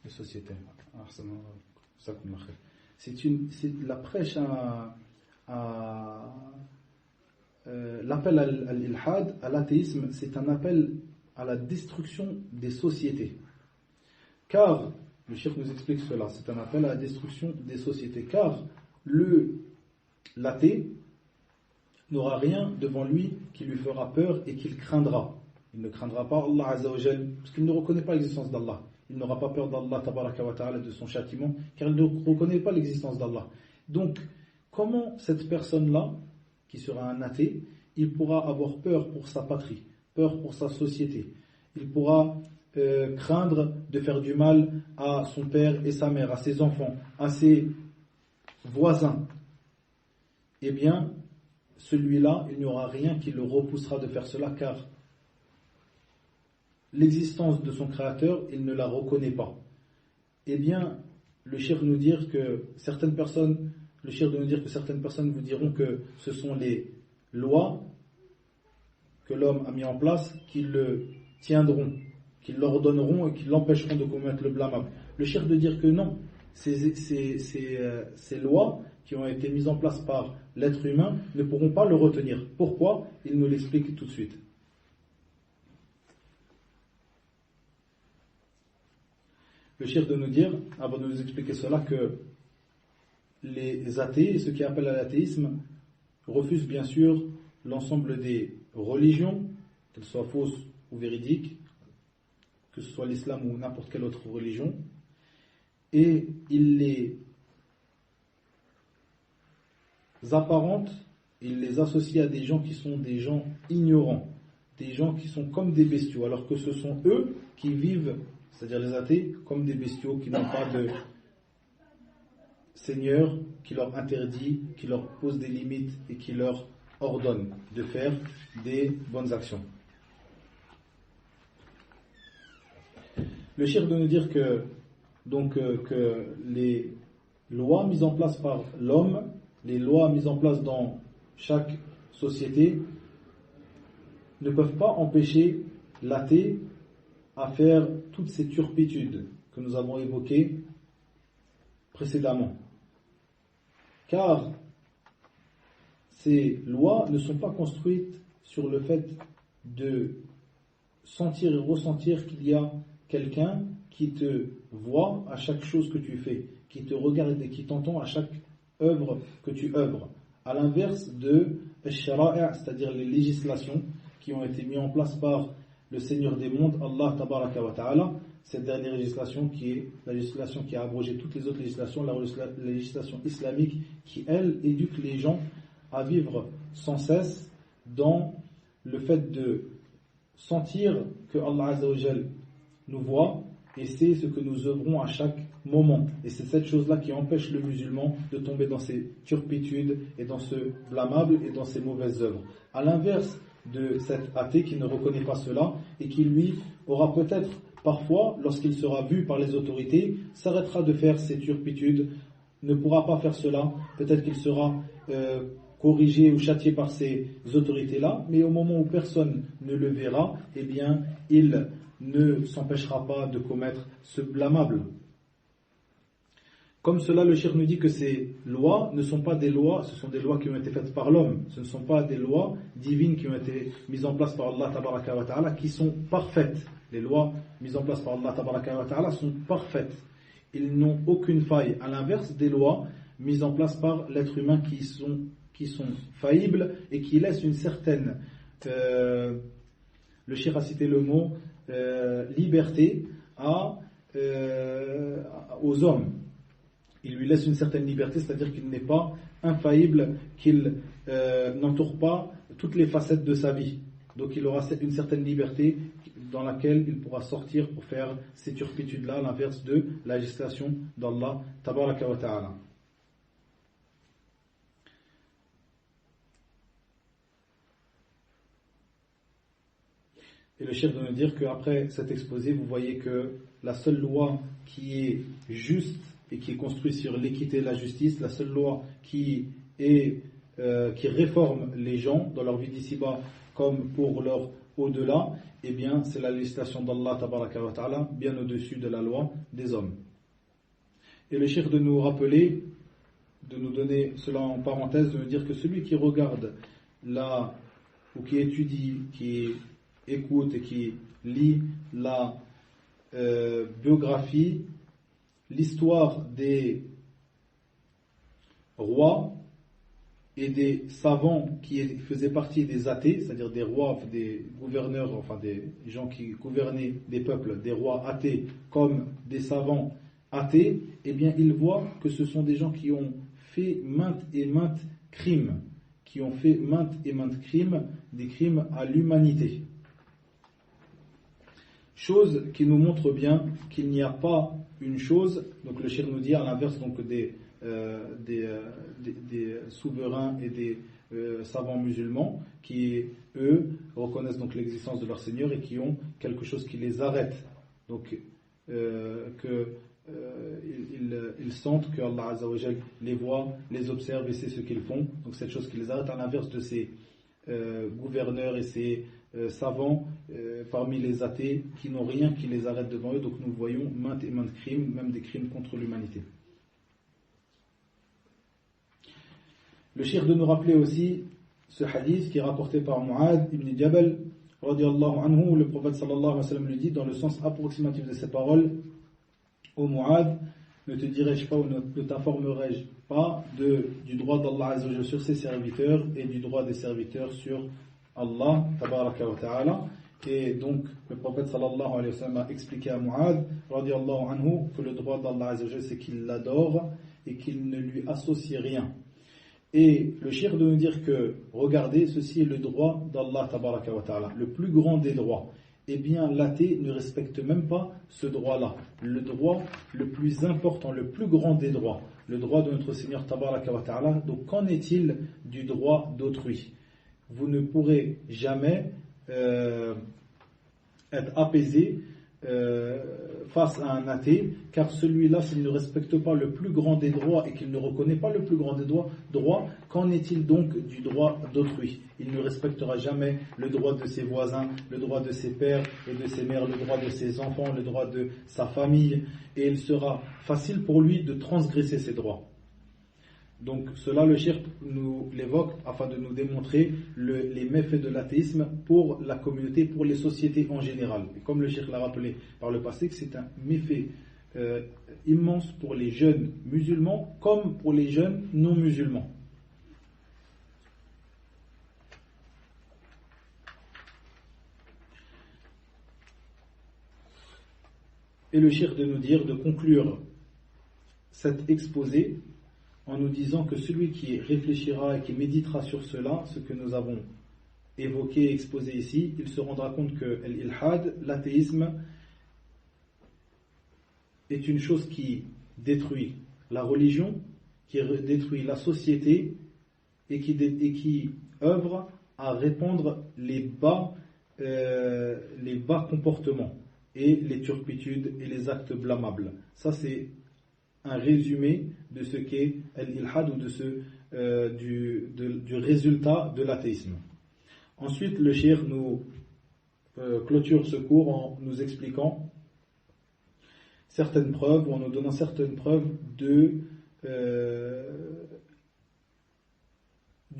sociétés. C'est la prêche l'appel à l'ilhad, à l'athéisme, c'est un appel à la destruction des sociétés. Car, le cheikh nous explique cela, c'est un appel à la destruction des sociétés. Car l'athée n'aura rien devant lui qui lui fera peur et qu'il craindra. Il ne craindra pas Allah Azza wa Jal, parce qu'il ne reconnaît pas l'existence d'Allah. Il n'aura pas peur d'Allah Tabaraka wa Ta'ala, de son châtiment, car il ne reconnaît pas l'existence d'Allah. Donc, comment cette personne-là, qui sera un athée, il pourra avoir peur pour sa patrie, peur pour sa société? Il pourra craindre de faire du mal à son père et sa mère, à ses enfants, à ses voisins. Eh bien, celui-là, il n'y aura rien qui le repoussera de faire cela, car l'existence de son créateur, il ne la reconnaît pas. Eh bien, le cheikh nous dire que certaines personnes vous diront que ce sont les lois que l'homme a mis en place qui le tiendront, qui l'ordonneront et qui l'empêcheront de commettre le blâmable. Le cheikh de dire que non, ces lois qui ont été mises en place par l'être humain ne pourront pas le retenir. Pourquoi? Il nous l'explique tout de suite. Le cheikh de nous dire, avant de nous expliquer cela, que les athées, ceux qui appellent à l'athéisme, refusent bien sûr l'ensemble des religions, qu'elles soient fausses ou véridiques, que ce soit l'islam ou n'importe quelle autre religion, et ils les apparentent, ils les associent à des gens qui sont des gens ignorants, des gens qui sont comme des bestiaux, alors que ce sont eux qui vivent, c'est-à-dire les athées, comme des bestiaux qui n'ont pas de Seigneur, qui leur interdit, qui leur pose des limites et qui leur ordonne de faire des bonnes actions. Le cheikh de nous dire que les lois mises en place par l'homme, les lois mises en place dans chaque société, ne peuvent pas empêcher l'athée à faire toutes ces turpitudes que nous avons évoquées précédemment. Car ces lois ne sont pas construites sur le fait de sentir et ressentir qu'il y a quelqu'un qui te voit à chaque chose que tu fais, qui te regarde et qui t'entend à chaque œuvre que tu œuvres. À l'inverse de al-shara'i', c'est-à-dire les législations qui ont été mises en place par le Seigneur des mondes, Allah Tabaraka wa Ta'ala, cette dernière législation qui est la législation qui a abrogé toutes les autres législations, la législation islamique qui, elle, éduque les gens à vivre sans cesse dans le fait de sentir que Allah Azza wa Jal nous voit et c'est ce que nous œuvrons à chaque moment. Et c'est cette chose-là qui empêche le musulman de tomber dans ces turpitudes et dans ce blâmable et dans ces mauvaises œuvres. À l'inverse, de cet athée qui ne reconnaît pas cela et qui lui aura peut-être parfois, lorsqu'il sera vu par les autorités, s'arrêtera de faire ses turpitudes, ne pourra pas faire cela, peut-être qu'il sera corrigé ou châtié par ces autorités-là, mais au moment où personne ne le verra, eh bien, il ne s'empêchera pas de commettre ce blâmable. Comme cela, le cheikh nous dit que ces lois ne sont pas des lois, ce sont des lois qui ont été faites par l'homme, ce ne sont pas des lois divines qui ont été mises en place par Allah tabaraka wa ta'ala, qui sont parfaites. Les lois mises en place par Allah tabaraka wa ta'ala sont parfaites. Ils n'ont aucune faille, à l'inverse des lois mises en place par l'être humain qui sont faillibles et qui laissent une certaine, le cheikh a cité le mot, liberté aux hommes. Il lui laisse une certaine liberté, c'est-à-dire qu'il n'est pas infaillible, qu'il n'entoure pas toutes les facettes de sa vie. Donc il aura une certaine liberté dans laquelle il pourra sortir pour faire ces turpitudes-là, à l'inverse de la législation d'Allah tabaraka wa ta'ala. Et le cheikh de nous dire qu'après cet exposé, vous voyez que la seule loi qui est juste et qui est construite sur l'équité et la justice, la seule loi qui réforme les gens dans leur vie d'ici-bas comme pour leur au-delà, eh bien c'est la législation d'Allah tabaraka wa ta'ala, bien au-dessus de la loi des hommes. Et le cheikh de nous rappeler, de nous donner cela en parenthèse, de nous dire que celui qui regarde ou qui étudie, qui écoute et qui lit la biographie, l'histoire des rois et des savants qui faisaient partie des athées, c'est-à-dire des rois, des gouverneurs, enfin des gens qui gouvernaient des peuples, des rois athées comme des savants athées, eh bien il voit que ce sont des gens qui ont fait maintes et maintes crimes, des crimes à l'humanité. Chose qui nous montre bien qu'il n'y a pas une chose, donc le cheikh nous dit à l'inverse donc des souverains et des savants musulmans qui, eux, reconnaissent donc l'existence de leur Seigneur et qui ont quelque chose qui les arrête. Donc, ils sentent que Allah Azza wa Jal les voit, les observe et sait ce qu'ils font. Donc, cette chose qui les arrête, à l'inverse de ces gouverneurs et ces savants parmi les athées qui n'ont rien qui les arrête devant eux. Donc, nous voyons maintes et maintes crimes, même des crimes contre l'humanité. Le cheikh de nous rappeler aussi ce hadith qui est rapporté par Mu'adh ibn Jabal radiyallahu anhu, où le prophète sallallahu alayhi wa sallam lui dit dans le sens approximatif de ces paroles: ô Mu'adh, ne te dirai-je pas ou ne t'informerai-je pas du droit d'Allah Azza wa Jalla sur ses serviteurs et du droit des serviteurs sur Allah tabaraka wa ta'ala. Et donc le prophète sallallahu alayhi wa sallam a expliqué à Mu'adh radiyallahu anhu que le droit d'Allah Azza wa Jalla, c'est qu'il l'adore et qu'il ne lui associe rien. Et le cheikh de nous dire que, regardez, ceci est le droit d'Allah tabaraka wa ta'ala, le plus grand des droits. Eh bien, l'athée ne respecte même pas ce droit-là. Le droit le plus important, le plus grand des droits, le droit de notre Seigneur tabaraka wa ta'ala. Donc, qu'en est-il du droit d'autrui? Vous ne pourrez jamais être apaisé face à un athée, car celui-là, s'il ne respecte pas le plus grand des droits et qu'il ne reconnaît pas le plus grand des droits, qu'en est-il donc du droit d'autrui? Il ne respectera jamais le droit de ses voisins, le droit de ses pères et de ses mères, le droit de ses enfants, le droit de sa famille, et il sera facile pour lui de transgresser ces droits. Donc cela, le cheikh nous l'évoque afin de nous démontrer les méfaits de l'athéisme pour la communauté, pour les sociétés en général. Et comme le cheikh l'a rappelé par le passé, que c'est un méfait immense pour les jeunes musulmans comme pour les jeunes non musulmans. Et le cheikh de nous dire, de conclure cet exposé en nous disant que celui qui réfléchira et qui méditera sur cela, ce que nous avons évoqué et exposé ici, il se rendra compte que l'ilhad, l'athéisme, est une chose qui détruit la religion, qui détruit la société et qui œuvre à répandre les bas comportements et les turpitudes et les actes blâmables. Ça, c'est un résumé de ce qu'est l'ilhad ou du résultat de l'athéisme. Ensuite, le cheikh nous clôture ce cours en nous expliquant certaines preuves, ou en nous donnant certaines preuves du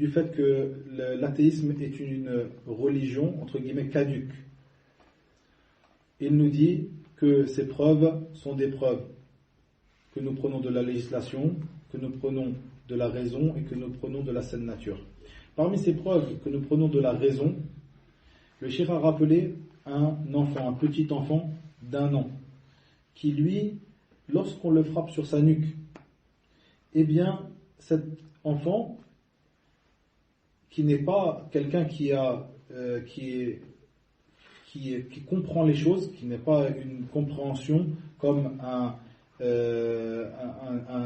fait que l'athéisme est une religion, entre guillemets, caduque. Il nous dit que ces preuves sont des preuves que nous prenons de la législation, que nous prenons de la raison et que nous prenons de la saine nature. Parmi ces preuves que nous prenons de la raison, le cheikh a rappelé un enfant, un petit enfant d'1 an, qui lui, lorsqu'on le frappe sur sa nuque, eh bien, cet enfant, qui n'est pas quelqu'un qui comprend les choses, qui n'est pas une compréhension comme un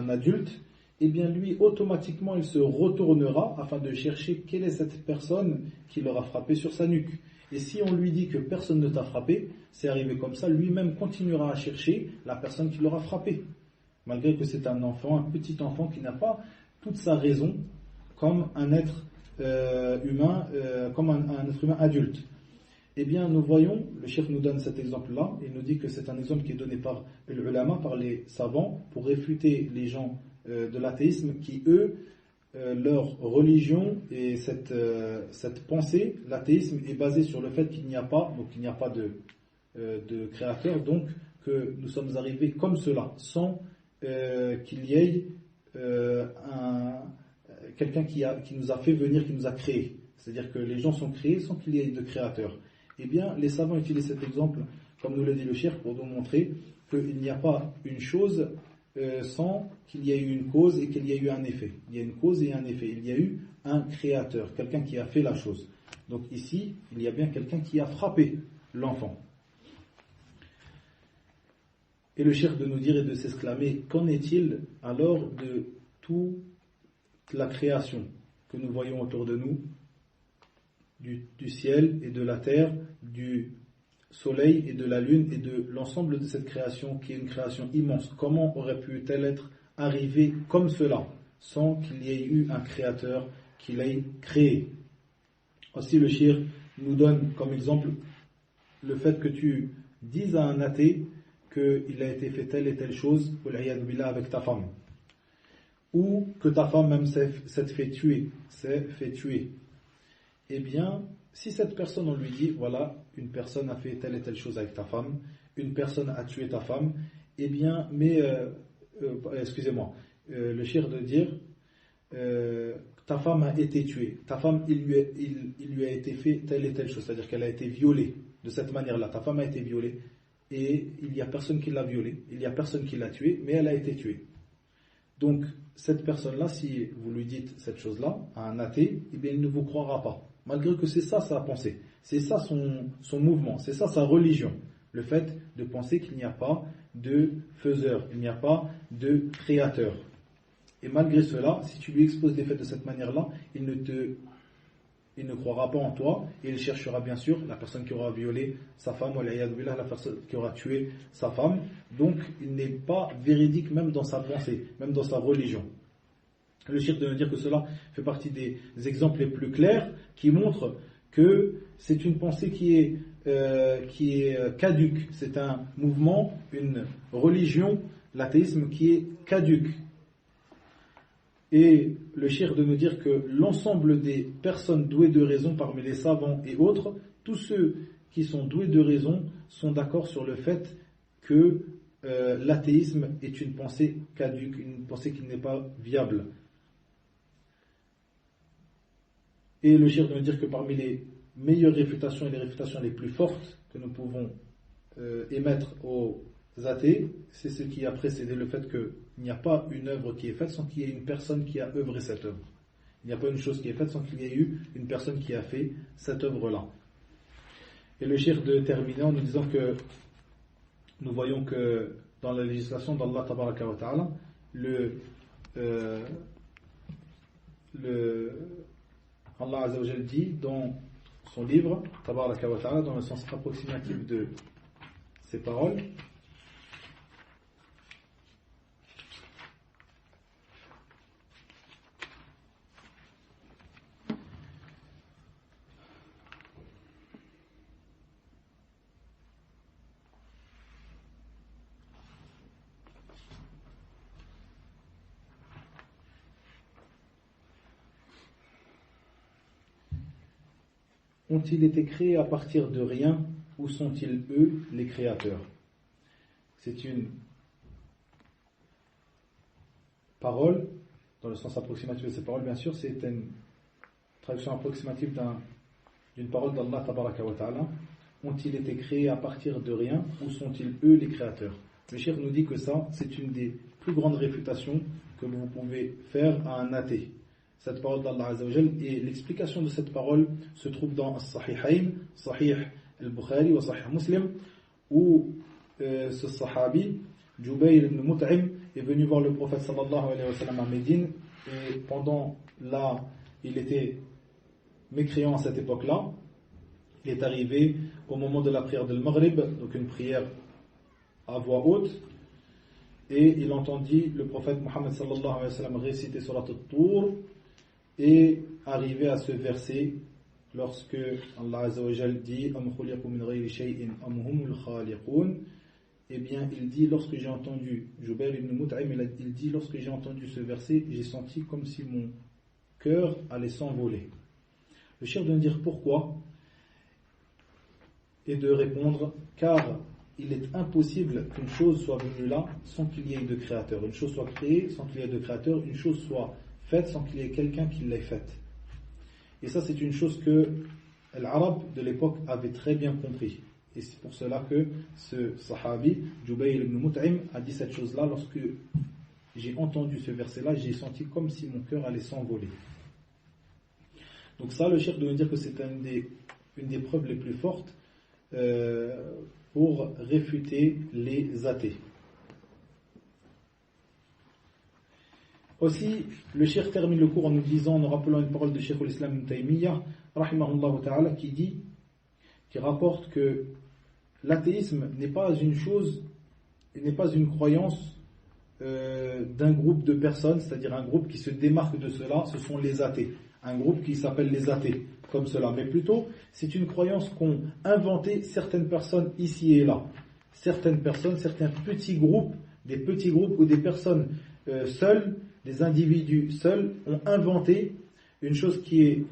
adulte, eh bien lui, automatiquement, il se retournera afin de chercher quelle est cette personne qui l'aura frappé sur sa nuque. Et si on lui dit que personne ne t'a frappé, c'est arrivé comme ça, lui-même continuera à chercher la personne qui l'aura frappé. Malgré que c'est un enfant, un petit enfant qui n'a pas toute sa raison comme un être humain, comme un être humain adulte. Eh bien, nous voyons, le cheikh nous donne cet exemple-là, il nous dit que c'est un exemple qui est donné par l'ulama, par les savants, pour réfuter les gens de l'athéisme qui, eux, leur religion et cette pensée, l'athéisme est basé sur le fait qu'il n'y a pas, donc il n'y a pas de créateur, donc que nous sommes arrivés comme cela, sans qu'il y ait quelqu'un qui nous a fait venir, qui nous a créés. C'est-à-dire que les gens sont créés sans qu'il y ait de créateur. Eh bien, les savants utilisent cet exemple, comme nous le dit le cheikh, pour nous montrer qu'il n'y a pas une chose sans qu'il y ait eu une cause et qu'il y ait eu un effet. Il y a une cause et un effet. Il y a eu un créateur, quelqu'un qui a fait la chose. Donc ici, il y a bien quelqu'un qui a frappé l'enfant. Et le cheikh de nous dire et de s'exclamer, qu'en est-il alors de toute la création que nous voyons autour de nous, du ciel et de la terre, du soleil et de la lune et de l'ensemble de cette création qui est une création immense. Comment aurait-elle être arrivée comme cela sans qu'il y ait eu un créateur qui l'ait créé? Aussi le cheikh nous donne comme exemple le fait que tu dises à un athée qu'il a été fait telle et telle chose avec ta femme, ou que ta femme même s'est fait tuer. Eh bien, si cette personne, on lui dit, voilà, une personne a fait telle et telle chose avec ta femme, une personne a tué ta femme, eh bien, excusez-moi, le cheikh de dire, ta femme a été tuée, ta femme, il lui a été fait telle et telle chose, c'est-à-dire qu'elle a été violée de cette manière-là, ta femme a été violée, et il n'y a personne qui l'a violée, il n'y a personne qui l'a tuée, mais elle a été tuée. Donc, cette personne-là, si vous lui dites cette chose-là à un athée, eh bien, il ne vous croira pas. Malgré que c'est ça sa pensée, c'est ça son mouvement, c'est ça sa religion. Le fait de penser qu'il n'y a pas de faiseur, il n'y a pas de créateur. Et malgré cela, si tu lui exposes les faits de cette manière-là, il ne croira pas en toi et il cherchera bien sûr la personne qui aura violé sa femme ou la personne qui aura tué sa femme. Donc il n'est pas véridique même dans sa pensée, même dans sa religion. Le cheikh de nous dire que cela fait partie des exemples les plus clairs qui montrent que c'est une pensée qui est caduque. C'est un mouvement, une religion, l'athéisme qui est caduque. Et le cheikh de nous dire que l'ensemble des personnes douées de raison parmi les savants et autres, tous ceux qui sont doués de raison sont d'accord sur le fait que l'athéisme est une pensée caduque, une pensée qui n'est pas viable. Et le cheikh de nous dire que parmi les meilleures réfutations et les réfutations les plus fortes que nous pouvons émettre aux athées, c'est ce qui a précédé le fait qu'il n'y a pas une œuvre qui est faite sans qu'il y ait une personne qui a œuvré cette œuvre. Il n'y a pas une chose qui est faite sans qu'il y ait eu une personne qui a fait cette œuvre-là. Et le cheikh de terminer en nous disant que nous voyons que dans la législation d'Allah Tabaraka wa Ta'ala, Allah Azza wa Jal dit dans son livre, Tabaraka wa Ta'ala, dans le sens approximatif de ces paroles. Ont-ils été créés à partir de rien ou sont-ils eux les créateurs? C'est une parole, dans le sens approximatif de ces paroles, bien sûr, c'est une traduction approximative d'une parole d'Allah Tabaraka wa Ta'ala. Ont-ils été créés à partir de rien ou sont-ils eux les créateurs? Le cheikh nous dit que ça, c'est une des plus grandes réfutations que vous pouvez faire à un athée. Cette parole d'Allah Azza wa Jal, et l'explication de cette parole se trouve dans As-Sahihayn, Sahih al-Bukhari ou Sahih Muslim, où ce sahabi, Jubayr ibn Mut'im, est venu voir le prophète sallallahu alayhi wa sallam à Médine, et pendant là, il était mécréant à cette époque-là, il est arrivé au moment de la prière de Maghrib, donc une prière à voix haute, et il entendit le prophète Muhammad sallallahu alayhi wa sallam réciter Surat al-Tur, et arrivé à ce verset lorsque Allah Azza wa Jal dit Am khuliqu min ghayri shay'in am humul khaliqun, eh bien il dit, lorsque j'ai entendu Jubayr ibn Mut'im, il dit, lorsque j'ai entendu ce verset, j'ai senti comme si mon cœur allait s'envoler. Le cheikh doit dire pourquoi et de répondre car il est impossible qu'une chose soit venue là sans qu'il y ait de créateur, une chose soit créée sans qu'il y ait de créateur, une chose soit faite sans qu'il y ait quelqu'un qui l'ait faite. Et ça, c'est une chose que l'arabe de l'époque avait très bien compris. Et c'est pour cela que ce sahabi, Jubayr ibn Mut'im, a dit cette chose-là. Lorsque j'ai entendu ce verset-là, j'ai senti comme si mon cœur allait s'envoler. Donc ça, le cheikh doit dire que c'est une des preuves les plus fortes pour réfuter les athées. Aussi, le cheikh termine le cours en nous disant, en nous rappelant une parole de Cheikh al-Islam ibn Taymiyyah, rahimahullah ta'ala, qui rapporte que l'athéisme n'est pas une chose, n'est pas une croyance d'un groupe de personnes, c'est-à-dire un groupe qui se démarque de cela, ce sont les athées. Un groupe qui s'appelle les athées, comme cela. Mais plutôt, c'est une croyance qu'ont inventé certaines personnes ici et là. Certaines personnes, certains petits groupes, des petits groupes ou des personnes seules, des individus seuls ont inventé une chose qu'ils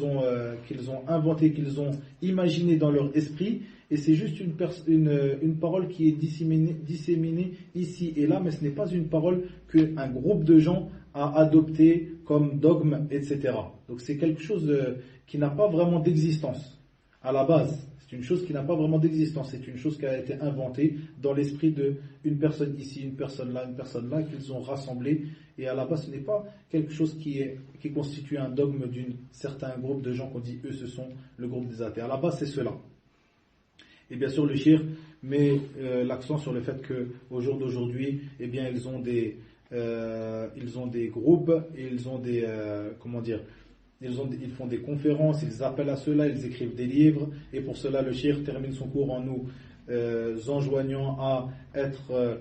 ont inventé, qu'ils ont imaginé dans leur esprit, et c'est juste une parole qui est disséminée ici et là, mais ce n'est pas une parole qu'un groupe de gens a adopté comme dogme, etc. Donc c'est quelque chose qui n'a pas vraiment d'existence à la base. C'est une chose qui n'a pas vraiment d'existence, c'est une chose qui a été inventée dans l'esprit d'une personne ici, une personne là, qu'ils ont rassemblé, et à la base ce n'est pas quelque chose qui constitue un dogme d'un certain groupe de gens qu'on dit eux ce sont le groupe des athées. À la base c'est cela. Et bien sûr le shirk met l'accent sur le fait qu'au jour d'aujourd'hui, eh bien ils ont des groupes, et ils ont des ils font des conférences, ils appellent à cela, ils écrivent des livres, et pour cela le cheikh termine son cours en nous enjoignant à être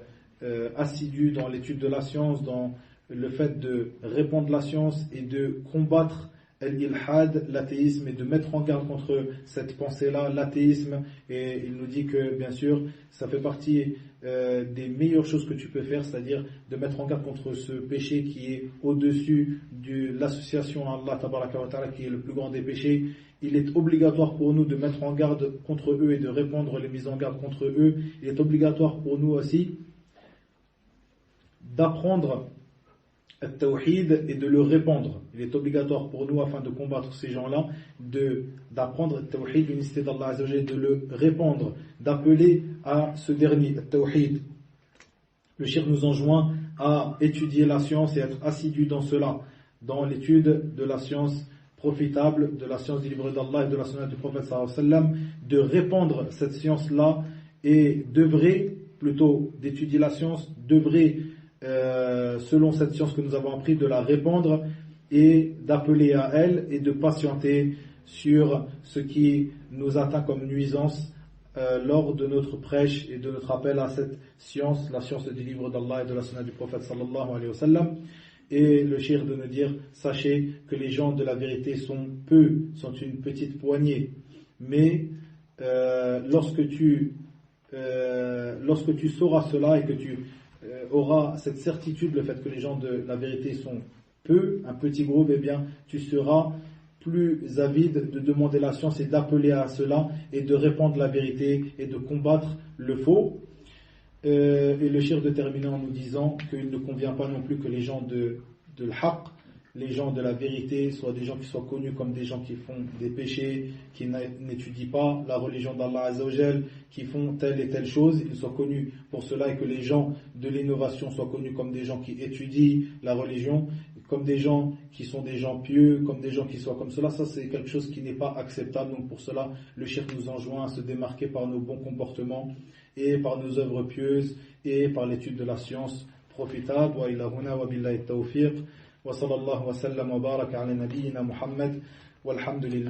assidus dans l'étude de la science, dans le fait de répandre la science et de combattre l'ilhad, l'athéisme, et de mettre en garde contre cette pensée-là, l'athéisme. Et il nous dit que bien sûr ça fait partie des meilleures choses que tu peux faire, c'est-à-dire de mettre en garde contre ce péché qui est au-dessus de l'association à Allah Tabaraka wa Ta'ala, qui est le plus grand des péchés. Il est obligatoire pour nous de mettre en garde contre eux et de répandre les mises en garde contre eux. Il est obligatoire pour nous aussi d'apprendre al-tawhid et de le répandre. Il est obligatoire pour nous, afin de combattre ces gens-là, d'apprendre al-tawhid, l'unicité d'Allah Azza wa Jalla, de le répandre, d'appeler à ce dernier, al-tawhid. Le cheikh nous enjoint à étudier la science et être assidus dans cela, dans l'étude de la science profitable, de la science du livre d'Allah et de la sunna du prophète sallallahu alayhi wa sallam, de répandre cette science-là et d'œuvrer, plutôt d'étudier la science, d'œuvrer selon cette science que nous avons appris, de la répandre et d'appeler à elle et de patienter sur ce qui nous atteint comme nuisance lors de notre prêche et de notre appel à cette science, la science du livre d'Allah et de la sunna du prophète sallallahu alayhi wa sallam. Et le cheikh de nous dire, sachez que les gens de la vérité sont peu, sont une petite poignée, mais lorsque tu sauras cela et que tu auras cette certitude, le fait que les gens de la vérité sont peu, un petit groupe, eh bien tu seras plus avide de demander la science et d'appeler à cela et de répandre la vérité et de combattre le faux. Et le cheikh de terminer en nous disant qu'il ne convient pas non plus que les gens de l'haq, les gens de la vérité, soient des gens qui soient connus comme des gens qui font des péchés, qui n'étudient pas la religion d'Allah Azza wa Jal, qui font telle et telle chose. Ils soient connus pour cela, et que les gens de l'innovation soient connus comme des gens qui étudient la religion, comme des gens qui sont des gens pieux, comme des gens qui soient comme cela. Ça, c'est quelque chose qui n'est pas acceptable. Donc pour cela, le cheikh nous enjoint à se démarquer par nos bons comportements et par nos œuvres pieuses et par l'étude de la science profitable. Wa ila huna wa billahi tawfiq wa sallallahu wa sallam wa baraka ala nabiyyina Muhammad walhamdulillah.